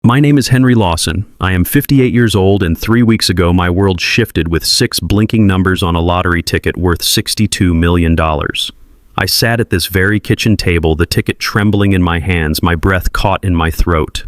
My name is Henry Lawson. I am 58 years old, and 3 weeks ago my world shifted with 6 blinking numbers on a lottery ticket worth $62 million. I sat at this very kitchen table, the ticket trembling in my hands, my breath caught in my throat.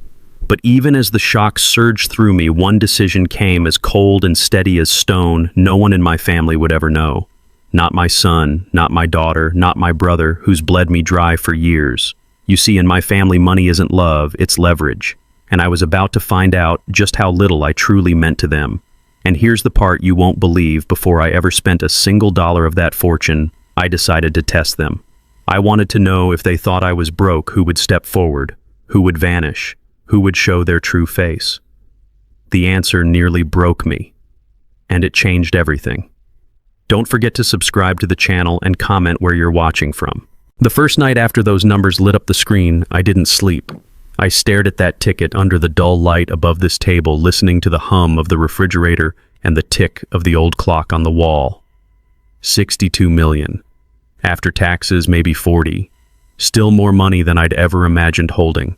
But even as the shock surged through me, one decision came as cold and steady as stone. No one in my family would ever know. Not my son, not my daughter, not my brother, who's bled me dry for years. You see, in my family, money isn't love, it's leverage. And I was about to find out just how little I truly meant to them. And here's the part you won't believe: before I ever spent a single dollar of that fortune, I decided to test them. I wanted to know if they thought I was broke, who would step forward, who would vanish, who would show their true face. The answer nearly broke me, and it changed everything. Don't forget to subscribe to the channel and comment where you're watching from. The first night after those numbers lit up the screen, I didn't sleep. I stared at that ticket under the dull light above this table, listening to the hum of the refrigerator and the tick of the old clock on the wall. 62 million. After taxes, maybe 40. Still more money than I'd ever imagined holding.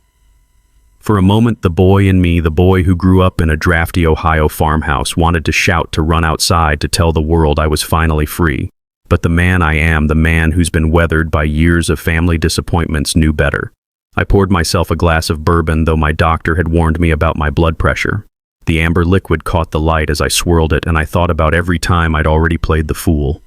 For a moment, the boy in me, the boy who grew up in a drafty Ohio farmhouse, wanted to shout, to run outside, to tell the world I was finally free. But the man I am, the man who's been weathered by years of family disappointments, knew better. I poured myself a glass of bourbon, though my doctor had warned me about my blood pressure. The amber liquid caught the light as I swirled it, and I thought about every time I'd already played the fool.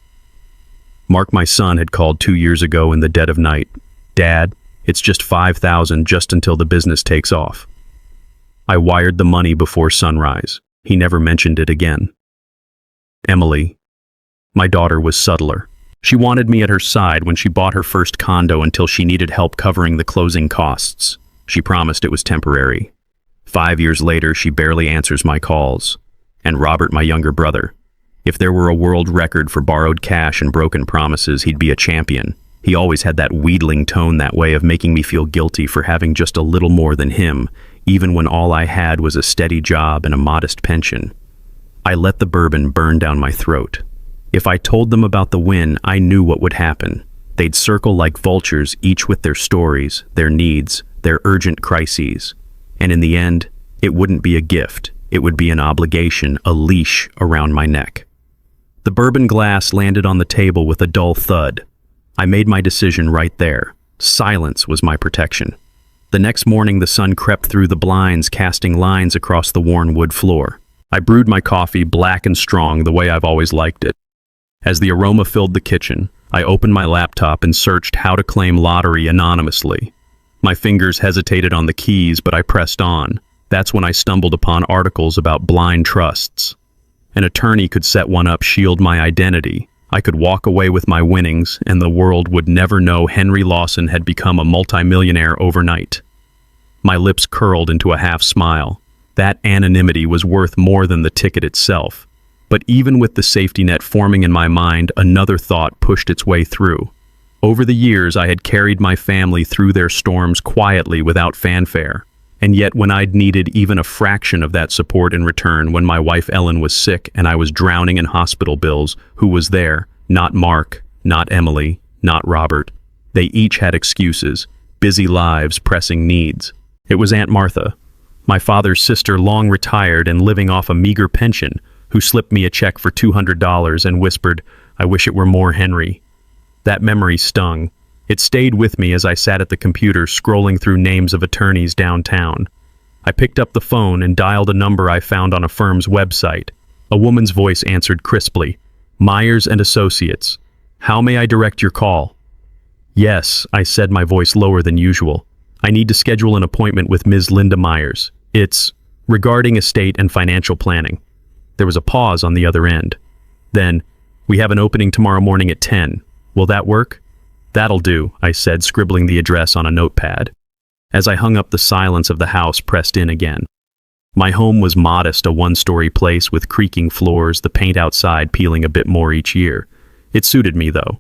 Mark, my son, had called 2 years ago in the dead of night. "Dad, it's just 5,000 just until the business takes off." I wired the money before sunrise. He never mentioned it again. Emily, my daughter, was subtler. She wanted me at her side when she bought her first condo until she needed help covering the closing costs. She promised it was temporary. 5 years later, she barely answers my calls. And Robert, my younger brother, if there were a world record for borrowed cash and broken promises, he'd be a champion. He always had that wheedling tone, that way of making me feel guilty for having just a little more than him, even when all I had was a steady job and a modest pension. I let the bourbon burn down my throat. If I told them about the win, I knew what would happen. They'd circle like vultures, each with their stories, their needs, their urgent crises. And in the end, it wouldn't be a gift. It would be an obligation, a leash around my neck. The bourbon glass landed on the table with a dull thud. I made my decision right there. Silence was my protection. The next morning, the sun crept through the blinds, casting lines across the worn wood floor. I brewed my coffee, black and strong, the way I've always liked it. As the aroma filled the kitchen, I opened my laptop and searched how to claim lottery anonymously. My fingers hesitated on the keys, but I pressed on. That's when I stumbled upon articles about blind trusts. An attorney could set one up, shield my identity. I could walk away with my winnings, and the world would never know Henry Lawson had become a multimillionaire overnight. My lips curled into a half smile. That anonymity was worth more than the ticket itself. But even with the safety net forming in my mind, another thought pushed its way through. Over the years, I had carried my family through their storms quietly, without fanfare. And yet, when I'd needed even a fraction of that support in return, when my wife Ellen was sick and I was drowning in hospital bills, who was there? Not Mark, not Emily, not Robert. They each had excuses, busy lives, pressing needs. It was Aunt Martha, my father's sister, long retired and living off a meager pension, who slipped me a check for $200 and whispered, "I wish it were more, Henry." That memory stung. It stayed with me as I sat at the computer, scrolling through names of attorneys downtown. I picked up the phone and dialed a number I found on a firm's website. A woman's voice answered crisply. "Myers and Associates. How may I direct your call?" "Yes," I said, my voice lower than usual. "I need to schedule an appointment with Ms. Linda Myers. It's regarding estate and financial planning." There was a pause on the other end. Then, "We have an opening tomorrow morning at 10. Will that work?" "That'll do," I said, scribbling the address on a notepad. As I hung up, the silence of the house pressed in again. My home was modest, a one-story place with creaking floors, the paint outside peeling a bit more each year. It suited me, though.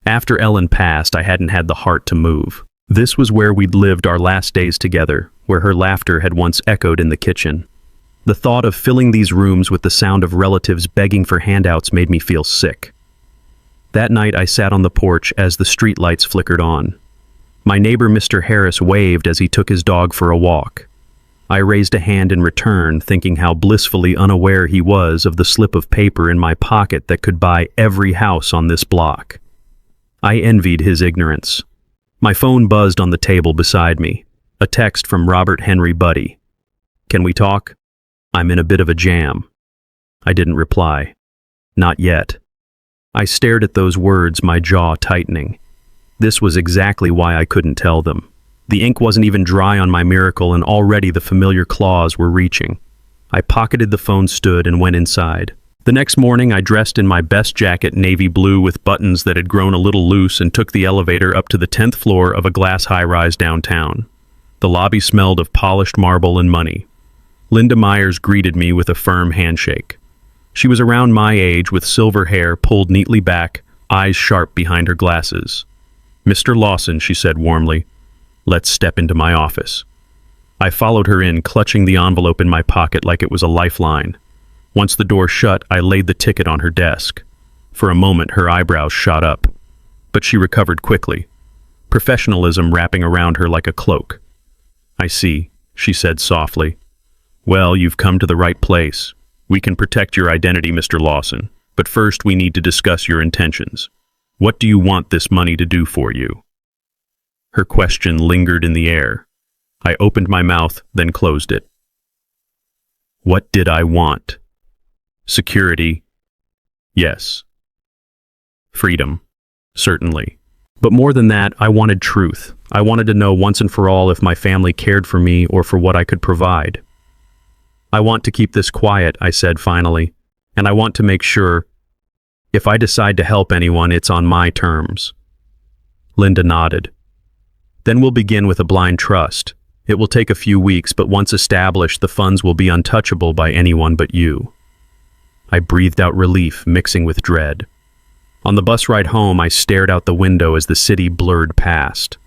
After Ellen passed, I hadn't had the heart to move. This was where we'd lived our last days together, where her laughter had once echoed in the kitchen. The thought of filling these rooms with the sound of relatives begging for handouts made me feel sick. That night, I sat on the porch as the streetlights flickered on. My neighbor, Mr. Harris, waved as he took his dog for a walk. I raised a hand in return, thinking how blissfully unaware he was of the slip of paper in my pocket that could buy every house on this block. I envied his ignorance. My phone buzzed on the table beside me. A text from Robert Henry Buddy. "Can we talk? I'm in a bit of a jam." I didn't reply. Not yet. I stared at those words, my jaw tightening. This was exactly why I couldn't tell them. The ink wasn't even dry on my miracle, and already the familiar claws were reaching. I pocketed the phone, stood, and went inside. The next morning, I dressed in my best jacket, navy blue with buttons that had grown a little loose, and took the elevator up to the 10th floor of a glass high-rise downtown. The lobby smelled of polished marble and money. Linda Myers greeted me with a firm handshake. She was around my age, with silver hair pulled neatly back, eyes sharp behind her glasses. "Mr. Lawson," she said warmly, "let's step into my office." I followed her in, clutching the envelope in my pocket like it was a lifeline. Once the door shut, I laid the ticket on her desk. For a moment, her eyebrows shot up, but she recovered quickly, professionalism wrapping around her like a cloak. "I see," she said softly. "Well, you've come to the right place. We can protect your identity, Mr. Lawson, but first we need to discuss your intentions. What do you want this money to do for you?" Her question lingered in the air. I opened my mouth, then closed it. What did I want? Security? Yes. Freedom? Certainly. But more than that, I wanted truth. I wanted to know once and for all if my family cared for me or for what I could provide. "I want to keep this quiet," I said finally, "and I want to make sure if I decide to help anyone, it's on my terms." Linda nodded. "Then we'll begin with a blind trust. It will take a few weeks, but once established, the funds will be untouchable by anyone but you." I breathed out relief, mixing with dread. On the bus ride home, I stared out the window as the city blurred past.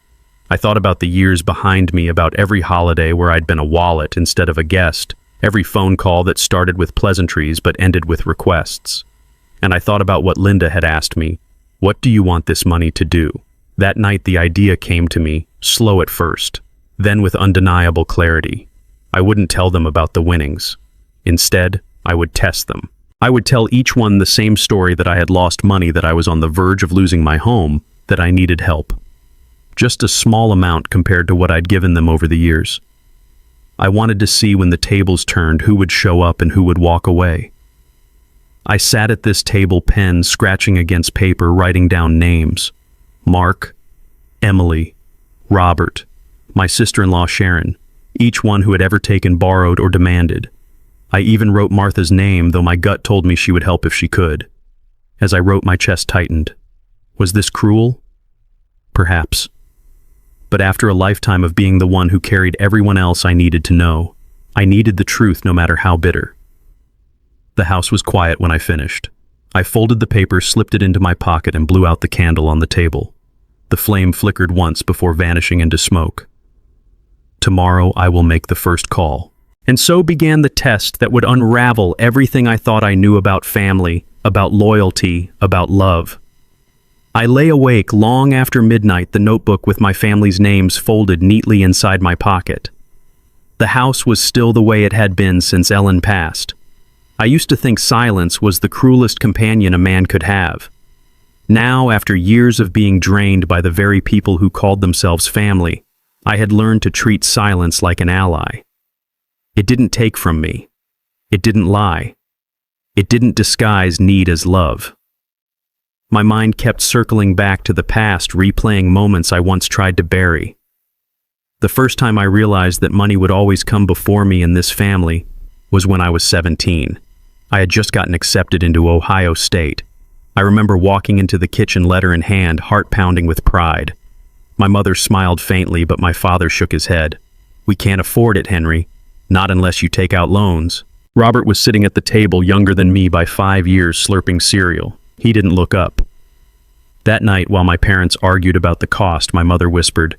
I thought about the years behind me, about every holiday where I'd been a wallet instead of a guest, every phone call that started with pleasantries but ended with requests. And I thought about what Linda had asked me, "What do you want this money to do?" That night the idea came to me, slow at first, then with undeniable clarity. I wouldn't tell them about the winnings. Instead, I would test them. I would tell each one the same story, that I had lost money, that I was on the verge of losing my home, that I needed help. Just a small amount compared to what I'd given them over the years. I wanted to see when the tables turned who would show up and who would walk away. I sat at this table, pen scratching against paper, writing down names. Mark, Emily, Robert, my sister-in-law Sharon, each one who had ever taken, borrowed, or demanded. I even wrote Martha's name, though my gut told me she would help if she could. As I wrote, my chest tightened. Was this cruel? Perhaps. But after a lifetime of being the one who carried everyone else, I needed to know. I needed the truth, no matter how bitter. The house was quiet when I finished. I folded the paper, slipped it into my pocket, and blew out the candle on the table. The flame flickered once before vanishing into smoke. Tomorrow I will make the first call. And so began the test that would unravel everything I thought I knew about family, about loyalty, about love. I lay awake long after midnight, the notebook with my family's names folded neatly inside my pocket. The house was still the way it had been since Ellen passed. I used to think silence was the cruelest companion a man could have. Now, after years of being drained by the very people who called themselves family, I had learned to treat silence like an ally. It didn't take from me. It didn't lie. It didn't disguise need as love. My mind kept circling back to the past, replaying moments I once tried to bury. The first time I realized that money would always come before me in this family was when I was 17. I had just gotten accepted into Ohio State. I remember walking into the kitchen, letter in hand, heart pounding with pride. My mother smiled faintly, but my father shook his head. "We can't afford it, Henry. Not unless you take out loans." Robert was sitting at the table, younger than me by 5 years, slurping cereal. He didn't look up. That night, while my parents argued about the cost, my mother whispered,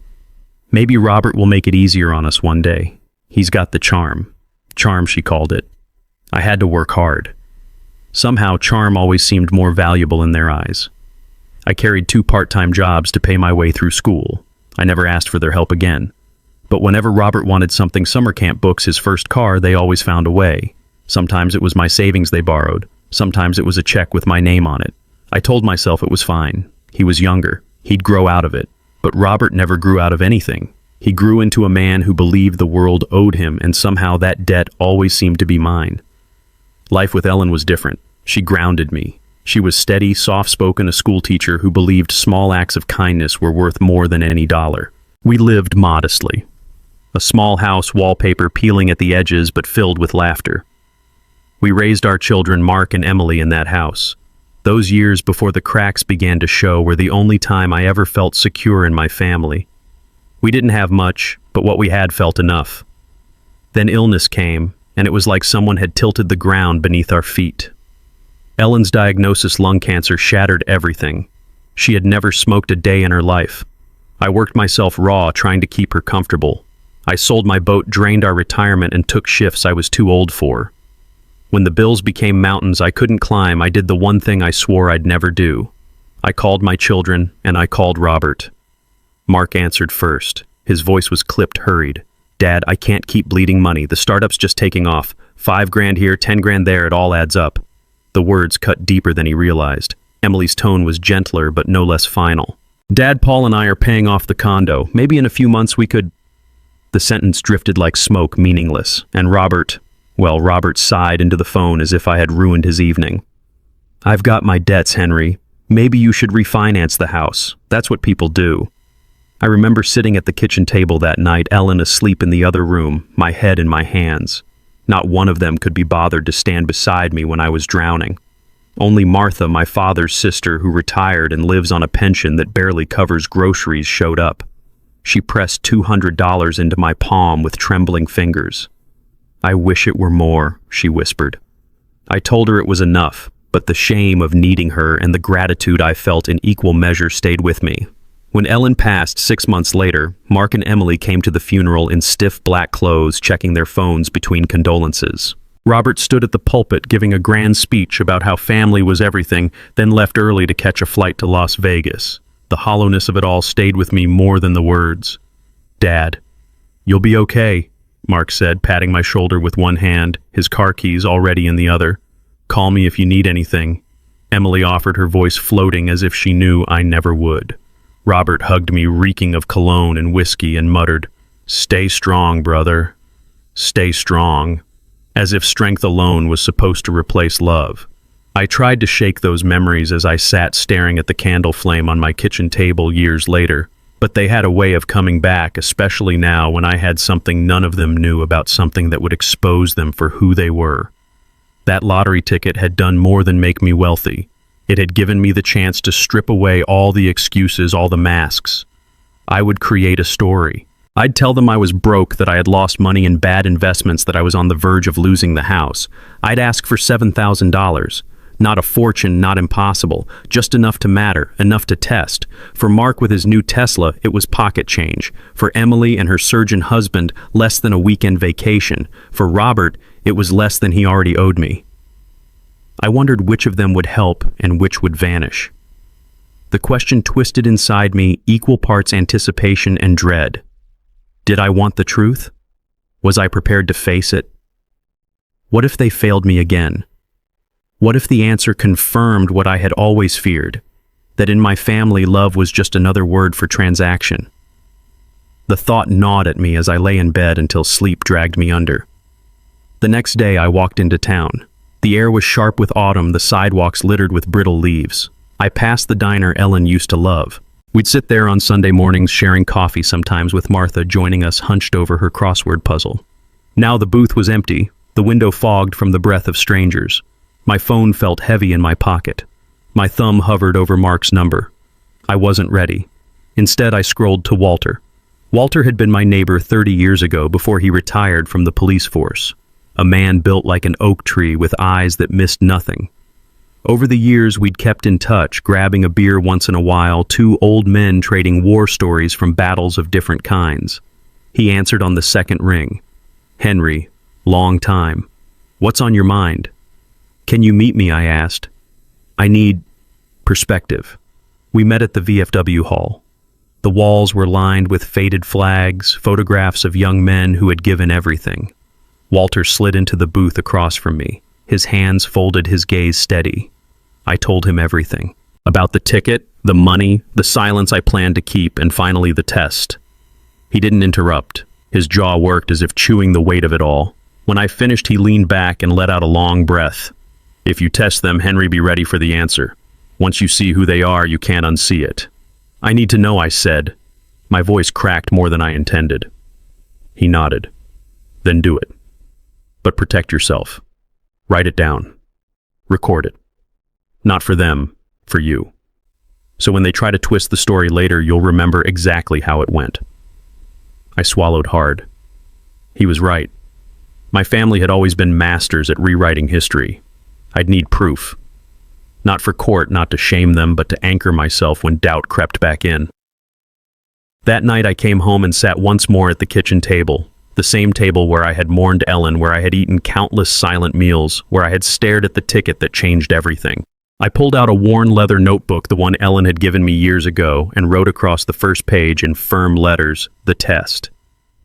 "Maybe Robert will make it easier on us one day. He's got the charm." Charm, she called it. I had to work hard. Somehow, charm always seemed more valuable in their eyes. I carried 2 part-time jobs to pay my way through school. I never asked for their help again. But whenever Robert wanted something summer camp books, his first car, they always found a way. Sometimes it was my savings they borrowed. Sometimes it was a check with my name on it. I told myself it was fine. He was younger. He'd grow out of it. But Robert never grew out of anything. He grew into a man who believed the world owed him, and somehow that debt always seemed to be mine. Life with Ellen was different. She grounded me. She was steady, soft-spoken, a schoolteacher who believed small acts of kindness were worth more than any dollar. We lived modestly. A small house, wallpaper peeling at the edges but filled with laughter. We raised our children, Mark and Emily, in that house. Those years before the cracks began to show were the only time I ever felt secure in my family. We didn't have much, but what we had felt enough. Then illness came, and it was like someone had tilted the ground beneath our feet. Ellen's diagnosis, lung cancer, shattered everything. She had never smoked a day in her life. I worked myself raw trying to keep her comfortable. I sold my boat, drained our retirement, and took shifts I was too old for. When the bills became mountains I couldn't climb, I did the one thing I swore I'd never do. I called my children, and I called Robert. Mark answered first. His voice was clipped, hurried. "Dad, I can't keep bleeding money. The startup's just taking off. 5 grand here, 10 grand there, it all adds up." The words cut deeper than he realized. Emily's tone was gentler, but no less final. "Dad, Paul and I are paying off the condo. Maybe in a few months we could..." The sentence drifted like smoke, meaningless, and Robert sighed into the phone as if I had ruined his evening. "I've got my debts, Henry. Maybe you should refinance the house. That's what people do." I remember sitting at the kitchen table that night, Ellen asleep in the other room, my head in my hands. Not one of them could be bothered to stand beside me when I was drowning. Only Martha, my father's sister, who retired and lives on a pension that barely covers groceries, showed up. She pressed $200 into my palm with trembling fingers. "I wish it were more," she whispered. I told her it was enough, but the shame of needing her and the gratitude I felt in equal measure stayed with me. When Ellen passed 6 months later, Mark and Emily came to the funeral in stiff black clothes, checking their phones between condolences. Robert stood at the pulpit giving a grand speech about how family was everything, then left early to catch a flight to Las Vegas. The hollowness of it all stayed with me more than the words. "Dad, you'll be okay," Mark said, patting my shoulder with one hand, his car keys already in the other. "Call me if you need anything." Emily offered, her voice floating as if she knew I never would. Robert hugged me, reeking of cologne and whiskey, and muttered, "Stay strong, brother. Stay strong," as if strength alone was supposed to replace love. I tried to shake those memories as I sat staring at the candle flame on my kitchen table years later, but they had a way of coming back, especially now when I had something none of them knew about, something that would expose them for who they were. That lottery ticket had done more than make me wealthy. It had given me the chance to strip away all the excuses, all the masks. I would create a story. I'd tell them I was broke, that I had lost money in bad investments, that I was on the verge of losing the house. I'd ask for $7,000. Not a fortune, not impossible, just enough to matter, enough to test. For Mark with his new Tesla, it was pocket change. For Emily and her surgeon husband, less than a weekend vacation. For Robert, it was less than he already owed me. I wondered which of them would help and which would vanish. The question twisted inside me, equal parts anticipation and dread. Did I want the truth? Was I prepared to face it? What if they failed me again? What if the answer confirmed what I had always feared, that in my family love was just another word for transaction? The thought gnawed at me as I lay in bed until sleep dragged me under. The next day I walked into town. The air was sharp with autumn, the sidewalks littered with brittle leaves. I passed the diner Ellen used to love. We'd sit there on Sunday mornings sharing coffee, sometimes with Martha joining us hunched over her crossword puzzle. Now the booth was empty, the window fogged from the breath of strangers. My phone felt heavy in my pocket. My thumb hovered over Mark's number. I wasn't ready. Instead, I scrolled to Walter. Walter had been my neighbor 30 years ago, before he retired from the police force. A man built like an oak tree with eyes that missed nothing. Over the years, we'd kept in touch, grabbing a beer once in a while, two old men trading war stories from battles of different kinds. He answered on the second ring. "Henry, long time. What's on your mind?" "Can you meet me?" I asked. "I need perspective." We met at the VFW hall. The walls were lined with faded flags, photographs of young men who had given everything. Walter slid into the booth across from me, his hands folded, his gaze steady. I told him everything. About the ticket, the money, the silence I planned to keep, and finally the test. He didn't interrupt. His jaw worked as if chewing the weight of it all. When I finished, he leaned back and let out a long breath. If you test them, Henry, be ready for the answer. Once you see who they are, you can't unsee it. I need to know, I said. My voice cracked more than I intended. He nodded. Then do it. But protect yourself. Write it down. Record it. Not for them, for you. So when they try to twist the story later, you'll remember exactly how it went. I swallowed hard. He was right. My family had always been masters at rewriting history. I'd need proof. Not for court, not to shame them, but to anchor myself when doubt crept back in. That night I came home and sat once more at the kitchen table, the same table where I had mourned Ellen, where I had eaten countless silent meals, where I had stared at the ticket that changed everything. I pulled out a worn leather notebook, the one Ellen had given me years ago, and wrote across the first page in firm letters, the test.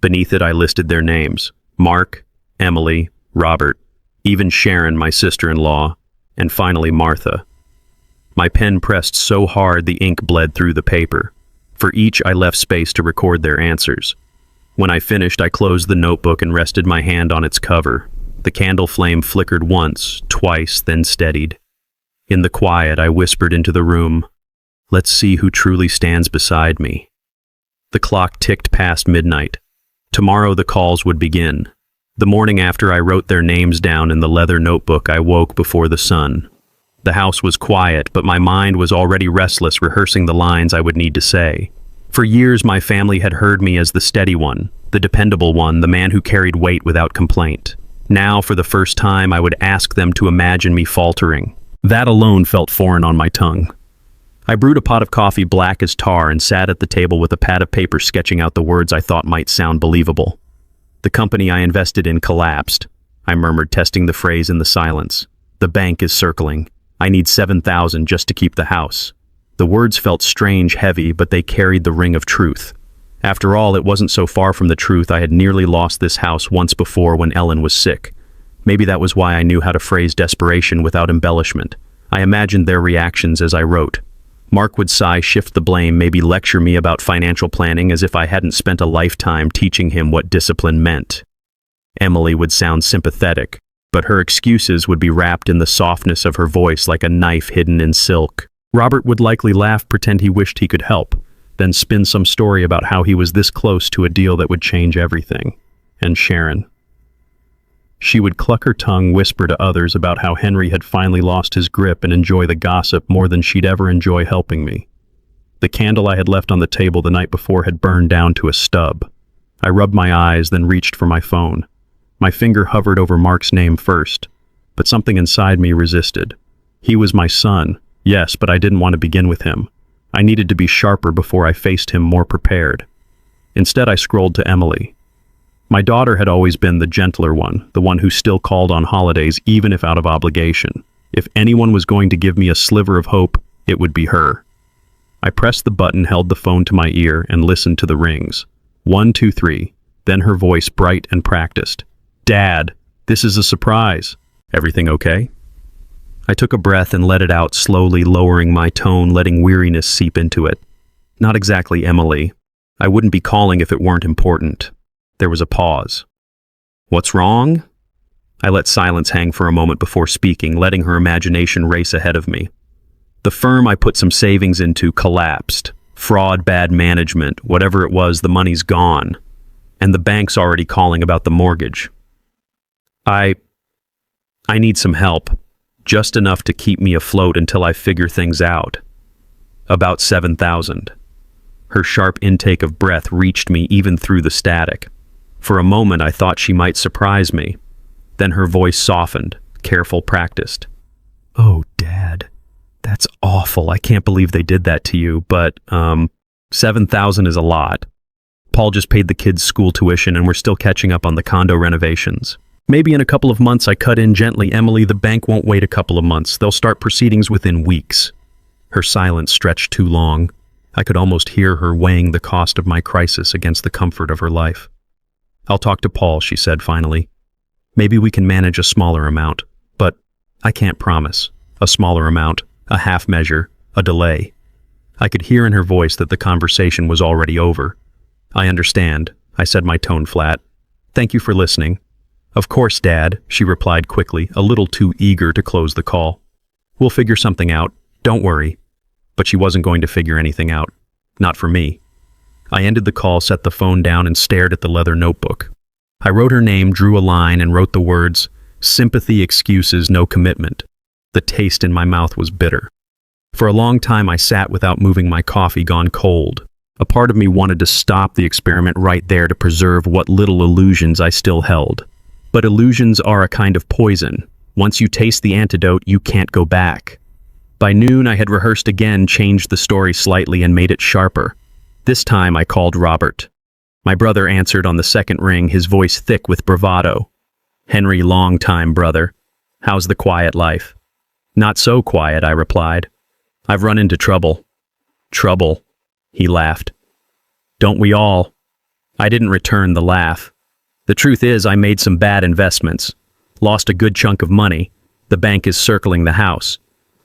Beneath it I listed their names, Mark, Emily, Robert, even Sharon, my sister-in-law, and finally Martha. My pen pressed so hard the ink bled through the paper. For each I left space to record their answers. When I finished, I closed the notebook and rested my hand on its cover. The candle flame flickered once, twice, then steadied. In the quiet, I whispered into the room, "Let's see who truly stands beside me." The clock ticked past midnight. Tomorrow the calls would begin. The morning after I wrote their names down in the leather notebook, I woke before the sun. The house was quiet, but my mind was already restless, rehearsing the lines I would need to say. For years, my family had heard me as the steady one, the dependable one, the man who carried weight without complaint. Now, for the first time, I would ask them to imagine me faltering. That alone felt foreign on my tongue. I brewed a pot of coffee black as tar and sat at the table with a pad of paper sketching out the words I thought might sound believable. The company I invested in collapsed, I murmured, testing the phrase in the silence. The bank is circling. I need $7,000 just to keep the house. The words felt strange, heavy, but they carried the ring of truth. After all, it wasn't so far from the truth. I had nearly lost this house once before when Ellen was sick. Maybe that was why I knew how to phrase desperation without embellishment. I imagined their reactions as I wrote. Mark would sigh, shift the blame, maybe lecture me about financial planning as if I hadn't spent a lifetime teaching him what discipline meant. Emily would sound sympathetic, but her excuses would be wrapped in the softness of her voice like a knife hidden in silk. Robert would likely laugh, pretend he wished he could help, then spin some story about how he was this close to a deal that would change everything. And Sharon. She would cluck her tongue, whisper to others about how Henry had finally lost his grip, and enjoy the gossip more than she'd ever enjoy helping me. The candle I had left on the table the night before had burned down to a stub. I rubbed my eyes, then reached for my phone. My finger hovered over Mark's name first, but something inside me resisted. He was my son, yes, but I didn't want to begin with him. I needed to be sharper before I faced him, more prepared. Instead, I scrolled to Emily. My daughter had always been the gentler one, the one who still called on holidays even if out of obligation. If anyone was going to give me a sliver of hope, it would be her. I pressed the button, held the phone to my ear, and listened to the rings. 1, 2, 3. Then her voice, bright and practiced. "Dad, this is a surprise. Everything okay?" I took a breath and let it out, slowly lowering my tone, letting weariness seep into it. "Not exactly, Emily. I wouldn't be calling if it weren't important." There was a pause. "What's wrong?" I let silence hang for a moment before speaking, letting her imagination race ahead of me. "The firm I put some savings into collapsed. Fraud, bad management, whatever it was, the money's gone. And the bank's already calling about the mortgage. I need some help, just enough to keep me afloat until I figure things out. About 7,000. Her sharp intake of breath reached me even through the static. For a moment I thought she might surprise me. Then her voice softened, careful, practiced. "Oh, Dad, that's awful. I can't believe they did that to you, but 7,000 is a lot. Paul just paid the kids' school tuition and we're still catching up on the condo renovations. Maybe in a couple of months," I cut in gently. "Emily, the bank won't wait a couple of months. They'll start proceedings within weeks." Her silence stretched too long. I could almost hear her weighing the cost of my crisis against the comfort of her life. "I'll talk to Paul," she said finally. "Maybe we can manage a smaller amount, but I can't promise. A smaller amount, a half measure, a delay." I could hear in her voice that the conversation was already over. "I understand," I said, my tone flat. "Thank you for listening." "Of course, Dad," she replied quickly, a little too eager to close the call. "We'll figure something out, don't worry." But she wasn't going to figure anything out. Not for me. I ended the call, set the phone down, and stared at the leather notebook. I wrote her name, drew a line, and wrote the words, "Sympathy, excuses, no commitment." The taste in my mouth was bitter. For a long time I sat without moving, my coffee gone cold. A part of me wanted to stop the experiment right there to preserve what little illusions I still held. But illusions are a kind of poison. Once you taste the antidote, you can't go back. By noon, I had rehearsed again, changed the story slightly, and made it sharper. This time I called Robert. My brother answered on the second ring, his voice thick with bravado. "Henry, long time, brother. How's the quiet life?" "Not so quiet," I replied. "I've run into trouble." "Trouble?" He laughed. "Don't we all?" I didn't return the laugh. "The truth is, I made some bad investments. Lost a good chunk of money. The bank is circling the house.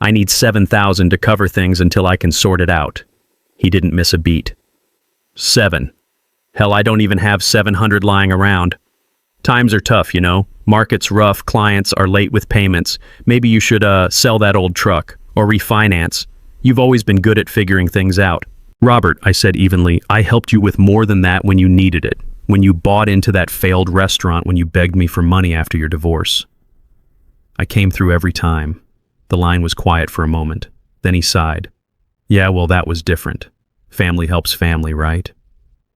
I need 7,000 to cover things until I can sort it out." He didn't miss a beat. 7. Hell, I don't even have 700 lying around. Times are tough, you know. Market's rough, clients are late with payments. Maybe you should sell that old truck, or refinance. You've always been good at figuring things out. "Robert," I said evenly, "I helped you with more than that when you needed it. When you bought into that failed restaurant, when you begged me for money after your divorce. I came through every time." The line was quiet for a moment. Then he sighed. "Yeah, well, that was different. Family helps family, right?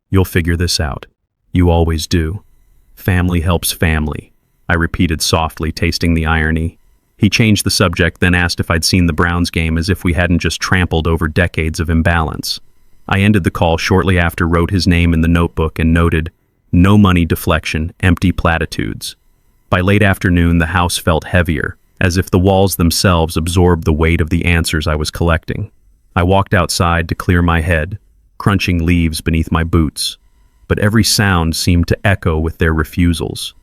You'll figure this out. You always do. Family helps family," I repeated softly, tasting the irony. He changed the subject, then asked if I'd seen the Browns game, as if we hadn't just trampled over decades of imbalance. I ended the call shortly after, wrote his name in the notebook, and noted, "No money deflection, empty platitudes." By late afternoon, the house felt heavier, as if the walls themselves absorbed the weight of the answers I was collecting. I walked outside to clear my head, crunching leaves beneath my boots, but every sound seemed to echo with their refusals.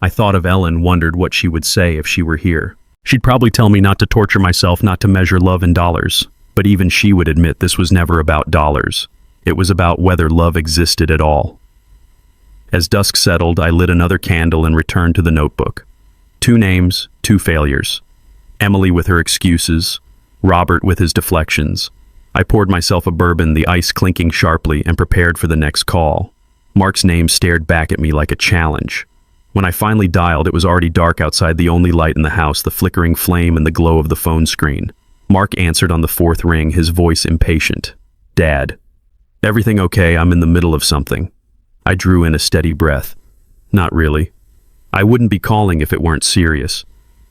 I thought of Ellen, wondered what she would say if she were here. She'd probably tell me not to torture myself, not to measure love in dollars, but even she would admit this was never about dollars. It was about whether love existed at all. As dusk settled, I lit another candle and returned to the notebook. 2 names, 2 failures. Emily with her excuses, Robert with his deflections. I poured myself a bourbon, the ice clinking sharply, and prepared for the next call. Mark's name stared back at me like a challenge. When I finally dialed, it was already dark outside, the only light in the house, the flickering flame and the glow of the phone screen. Mark answered on the 4th ring, his voice impatient. "Dad." "Everything okay? I'm in the middle of something." I drew in a steady breath. "Not really. I wouldn't be calling if it weren't serious.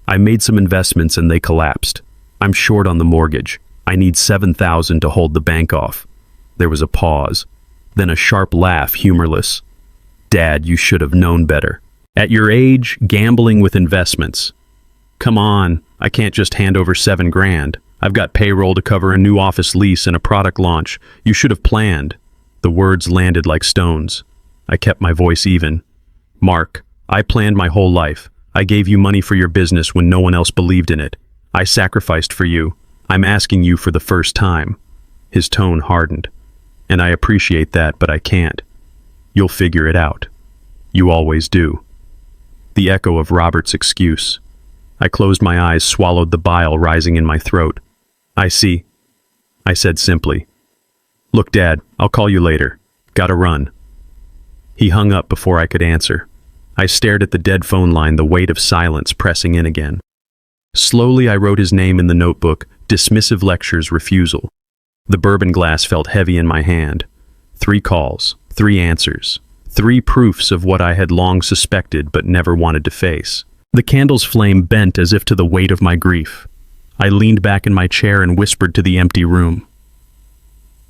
I made some investments and they collapsed. I'm short on the mortgage. I need 7,000 to hold the bank off." There was a pause, then a sharp laugh, humorless. "Dad, you should have known better. At your age, gambling with investments. Come on, I can't just hand over 7 grand. I've got payroll to cover, a new office lease, and a product launch. You should have planned." The words landed like stones. I kept my voice even. "Mark, I planned my whole life. I gave you money for your business when no one else believed in it. I sacrificed for you. I'm asking you for the first time." His tone hardened. "And I appreciate that, but I can't. You'll figure it out. You always do." The echo of Robert's excuse. I closed my eyes, swallowed the bile rising in my throat. "I see," I said simply. "Look, Dad, I'll call you later. Gotta run." He hung up before I could answer. I stared at the dead phone line, the weight of silence pressing in again. Slowly I wrote his name in the notebook, dismissive lectures, refusal. The bourbon glass felt heavy in my hand. 3 calls, 3 answers, 3 proofs of what I had long suspected but never wanted to face. The candle's flame bent as if to the weight of my grief. I leaned back in my chair and whispered to the empty room.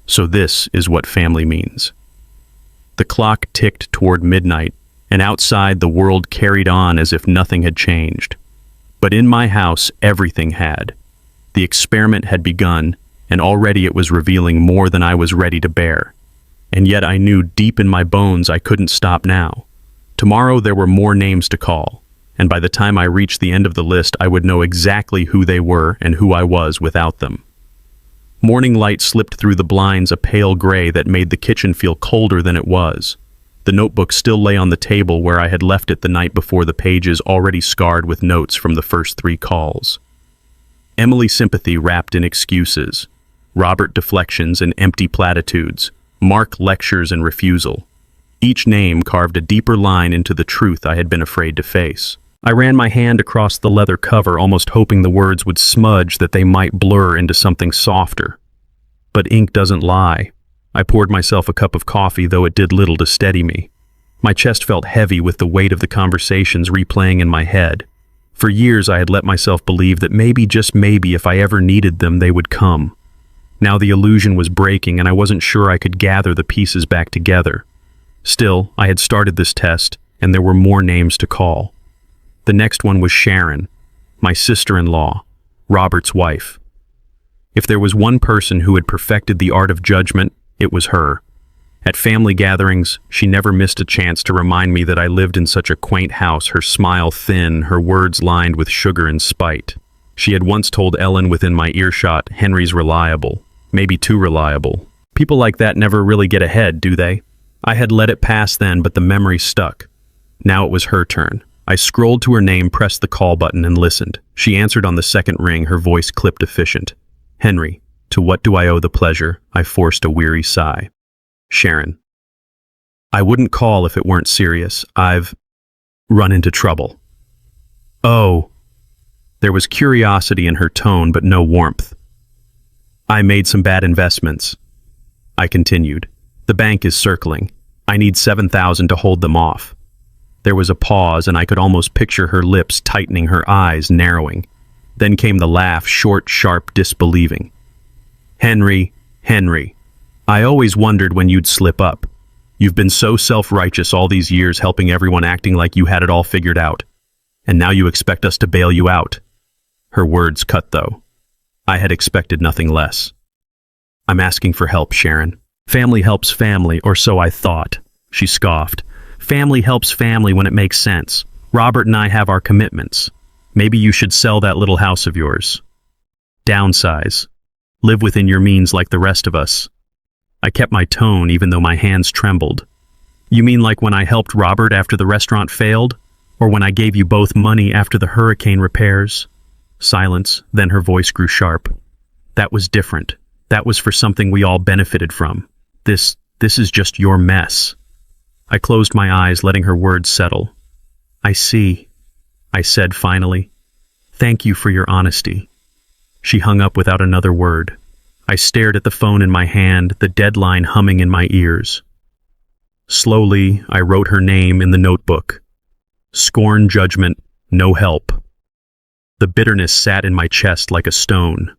"So this is what family means." The clock ticked toward midnight, and outside the world carried on as if nothing had changed. But in my house, everything had. The experiment had begun, and already it was revealing more than I was ready to bear. And yet I knew deep in my bones I couldn't stop now. Tomorrow there were more names to call, and by the time I reached the end of the list, I would know exactly who they were and who I was without them. Morning light slipped through the blinds, a pale gray that made the kitchen feel colder than it was. The notebook still lay on the table where I had left it the night before, the pages already scarred with notes from the first 3 calls. Emily sympathy wrapped in excuses, Robert deflections and empty platitudes, Mark lectures and refusal. Each name carved a deeper line into the truth I had been afraid to face. I ran my hand across the leather cover, almost hoping the words would smudge, that they might blur into something softer. But ink doesn't lie. I poured myself a cup of coffee, though it did little to steady me. My chest felt heavy with the weight of the conversations replaying in my head. For years I had let myself believe that maybe, just maybe, if I ever needed them, they would come. Now the illusion was breaking, and I wasn't sure I could gather the pieces back together. Still, I had started this test, and there were more names to call. The next one was Sharon, my sister-in-law, Robert's wife. If there was one person who had perfected the art of judgment, it was her. At family gatherings, she never missed a chance to remind me that I lived in such a quaint house, her smile thin, her words lined with sugar and spite. She had once told Ellen within my earshot, "Henry's reliable, maybe too reliable." People like that never really get ahead, do they? I had let it pass then, but the memory stuck. Now it was her turn. I scrolled to her name, pressed the call button, and listened. She answered on the second ring, her voice clipped efficient. "Henry, to what do I owe the pleasure?" I forced a weary sigh. "Sharon. I wouldn't call if it weren't serious. I've run into trouble." "Oh." There was curiosity in her tone, but no warmth. "I made some bad investments." I continued. "The bank is circling. I need $7,000 to hold them off." There was a pause, and I could almost picture her lips tightening, her eyes narrowing. Then came the laugh, short, sharp, disbelieving. "Henry, Henry, I always wondered when you'd slip up. You've been so self-righteous all these years, helping everyone, acting like you had it all figured out. And now you expect us to bail you out." Her words cut, though. I had expected nothing less. "I'm asking for help, Sharon. Family helps family, or so I thought," she scoffed. "Family helps family when it makes sense. Robert and I have our commitments. Maybe you should sell that little house of yours. Downsize. Live within your means like the rest of us." I kept my tone even though my hands trembled. "You mean like when I helped Robert after the restaurant failed? Or when I gave you both money after the hurricane repairs?" Silence, then her voice grew sharp. "That was different. That was for something we all benefited from. This is just your mess." I closed my eyes, letting her words settle. "I see," I said finally. "Thank you for your honesty." She hung up without another word. I stared at the phone in my hand, the deadline humming in my ears. Slowly, I wrote her name in the notebook. Scorn, judgment, no help. The bitterness sat in my chest like a stone.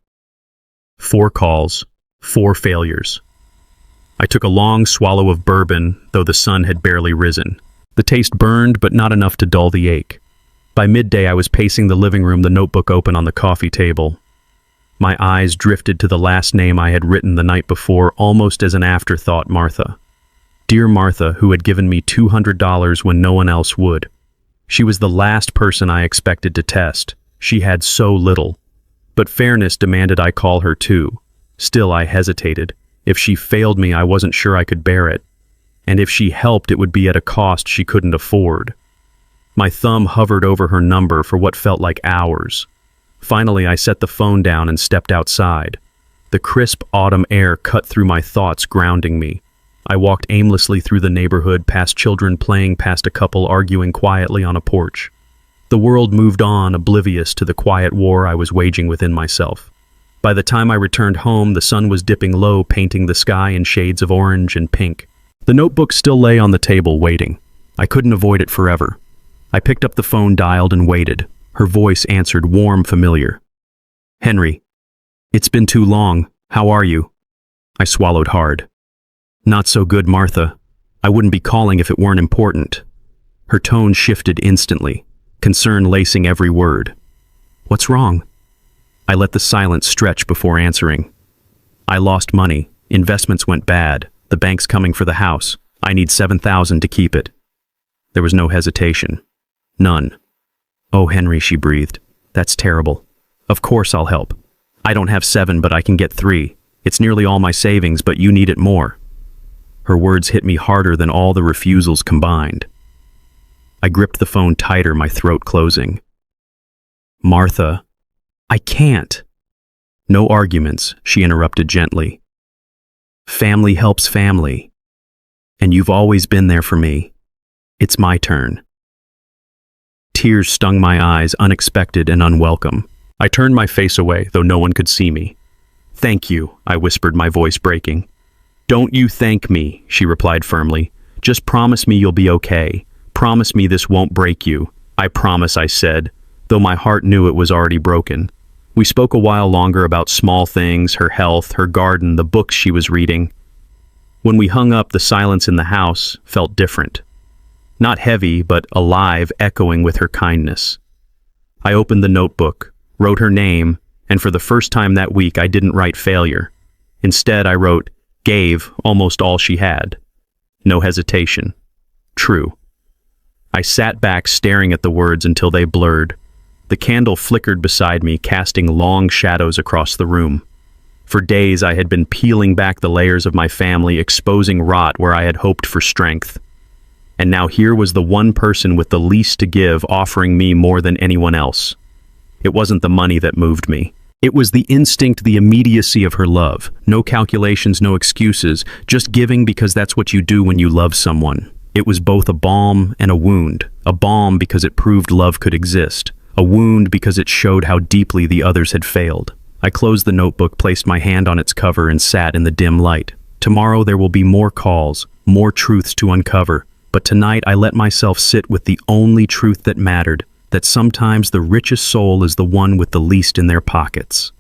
4 calls, 4 failures. I took a long swallow of bourbon, though the sun had barely risen. The taste burned, but not enough to dull the ache. By midday, I was pacing the living room, the notebook open on the coffee table. My eyes drifted to the last name I had written the night before, almost as an afterthought: Martha. Dear Martha, who had given me $200 when no one else would. She was the last person I expected to test. She had so little. But fairness demanded I call her too. Still, I hesitated. If she failed me, I wasn't sure I could bear it. And if she helped, it would be at a cost she couldn't afford. My thumb hovered over her number for what felt like hours. Finally, I set the phone down and stepped outside. The crisp autumn air cut through my thoughts, grounding me. I walked aimlessly through the neighborhood, past children playing, past a couple arguing quietly on a porch. The world moved on, oblivious to the quiet war I was waging within myself. By the time I returned home, the sun was dipping low, painting the sky in shades of orange and pink. The notebook still lay on the table, waiting. I couldn't avoid it forever. I picked up the phone, dialed, and waited. Her voice answered, warm, familiar. "Henry, it's been too long. How are you?" I swallowed hard. "Not so good, Martha. I wouldn't be calling if it weren't important." Her tone shifted instantly, concern lacing every word. "What's wrong?" I let the silence stretch before answering. I lost money. Investments went bad. The bank's coming for the house. I need $7,000 to keep it. There was no hesitation. None. Oh, Henry, she breathed. That's terrible. Of course I'll help. I don't have 7, but I can get 3. It's nearly all my savings, but you need it more. Her words hit me harder than all the refusals combined. I gripped the phone tighter, my throat closing. Martha, I can't. No arguments, she interrupted gently. Family helps family. And you've always been there for me. It's my turn. Tears stung my eyes, unexpected and unwelcome. I turned my face away, though no one could see me. Thank you, I whispered, my voice breaking. Don't you thank me, she replied firmly. Just promise me you'll be okay. Promise me this won't break you. I promise, I said, though my heart knew it was already broken. We spoke a while longer about small things, her health, her garden, the books she was reading. When we hung up, the silence in the house felt different. Not heavy, but alive, echoing with her kindness. I opened the notebook, wrote her name, and for the first time that week I didn't write failure. Instead, I wrote, gave almost all she had. No hesitation. True. I sat back staring at the words until they blurred. The candle flickered beside me, casting long shadows across the room. For days I had been peeling back the layers of my family, exposing rot where I had hoped for strength. And now here was the one person with the least to give offering me more than anyone else. It wasn't the money that moved me. It was the instinct, the immediacy of her love. No calculations, no excuses, just giving because that's what you do when you love someone. It was both a balm and a wound. A balm because it proved love could exist. A wound because it showed how deeply the others had failed. I closed the notebook, placed my hand on its cover, and sat in the dim light. Tomorrow there will be more calls, more truths to uncover. But tonight I let myself sit with the only truth that mattered, that sometimes the richest soul is the one with the least in their pockets.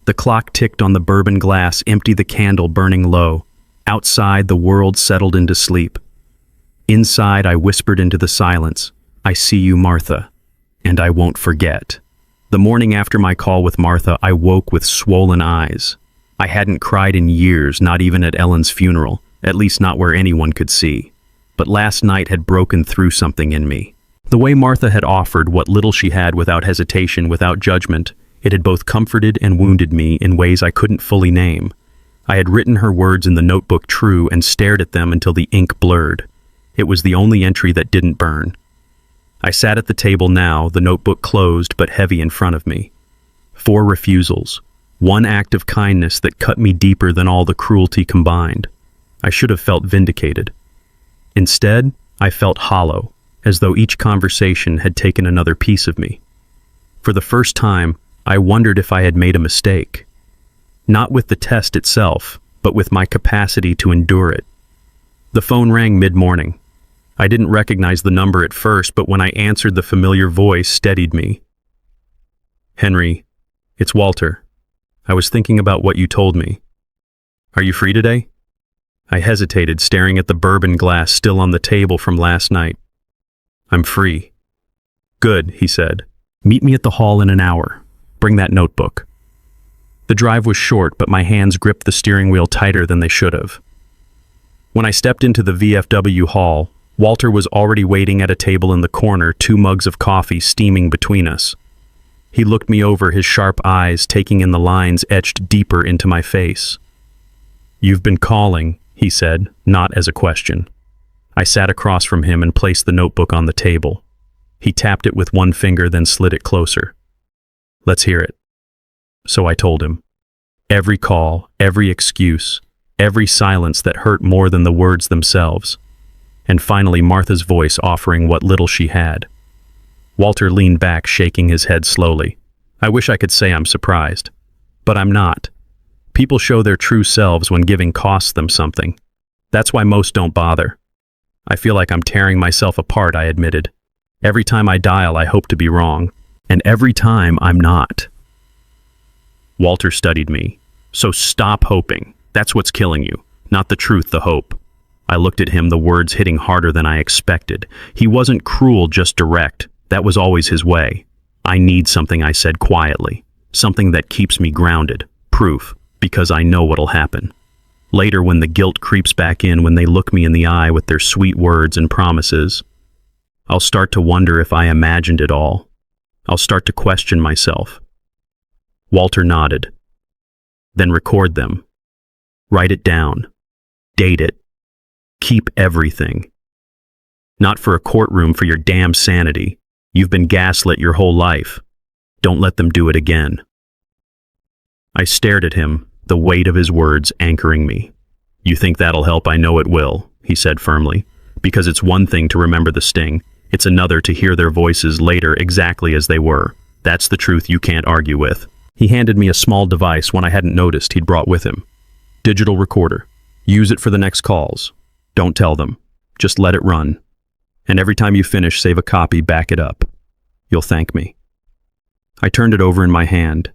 The clock ticked on the bourbon glass, empty the candle burning low. Outside, the world settled into sleep. Inside, I whispered into the silence, I see you, Martha, and I won't forget. The morning after my call with Martha, I woke with swollen eyes. I hadn't cried in years, not even at Ellen's funeral, at least not where anyone could see. But last night had broken through something in me. The way Martha had offered what little she had without hesitation, without judgment, it had both comforted and wounded me in ways I couldn't fully name. I had written her words in the notebook true and stared at them until the ink blurred. It was the only entry that didn't burn. I sat at the table now, the notebook closed but heavy in front of me. 4 refusals. One act of kindness that cut me deeper than all the cruelty combined. I should have felt vindicated. Instead, I felt hollow, as though each conversation had taken another piece of me. For the first time, I wondered if I had made a mistake. Not with the test itself, but with my capacity to endure it. The phone rang mid-morning. I didn't recognize the number at first, but when I answered, the familiar voice steadied me. Henry, it's Walter. I was thinking about what you told me. Are you free today? I hesitated, staring at the bourbon glass still on the table from last night. I'm free. Good, he said. Meet me at the hall in an hour. Bring that notebook. The drive was short, but my hands gripped the steering wheel tighter than they should have. When I stepped into the VFW hall, Walter was already waiting at a table in the corner, 2 mugs of coffee steaming between us. He looked me over, his sharp eyes taking in the lines etched deeper into my face. You've been calling, he said, not as a question. I sat across from him and placed the notebook on the table. He tapped it with one finger, then slid it closer. Let's hear it. So I told him. Every call, every excuse, every silence that hurt more than the words themselves. And finally Martha's voice offering what little she had. Walter leaned back, shaking his head slowly. I wish I could say I'm surprised. But I'm not. People show their true selves when giving costs them something. That's why most don't bother. I feel like I'm tearing myself apart, I admitted. Every time I dial, I hope to be wrong. And every time, I'm not. Walter studied me. So stop hoping. That's what's killing you. Not the truth, the hope. I looked at him, the words hitting harder than I expected. He wasn't cruel, just direct. That was always his way. I need something, I said quietly. Something that keeps me grounded. Proof. because I know what'll happen. Later, when the guilt creeps back in, when they look me in the eye with their sweet words and promises, I'll start to wonder if I imagined it all. I'll start to question myself. Walter nodded. Then record them. Write it down. Date it. Keep everything. Not for a courtroom, for your damn sanity. You've been gaslit your whole life. Don't let them do it again. I stared at him, the weight of his words anchoring me. You think that'll help? I know it will, he said firmly. Because it's one thing to remember the sting. It's another to hear their voices later exactly as they were. That's the truth you can't argue with. He handed me a small device, one I hadn't noticed he'd brought with him. Digital recorder. Use it for the next calls. Don't tell them. Just let it run. And every time you finish, save a copy, back it up. You'll thank me. I turned it over in my hand.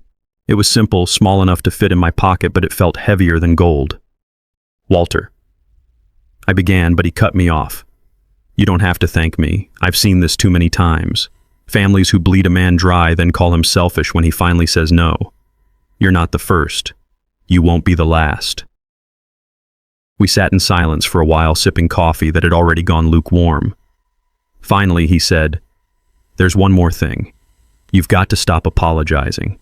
It was simple, small enough to fit in my pocket, but it felt heavier than gold. Walter. I began, but he cut me off. You don't have to thank me. I've seen this too many times. Families who bleed a man dry, then call him selfish when he finally says no. You're not the first. You won't be the last. We sat in silence for a while, sipping coffee that had already gone lukewarm. Finally, he said, There's one more thing. You've got to stop apologizing.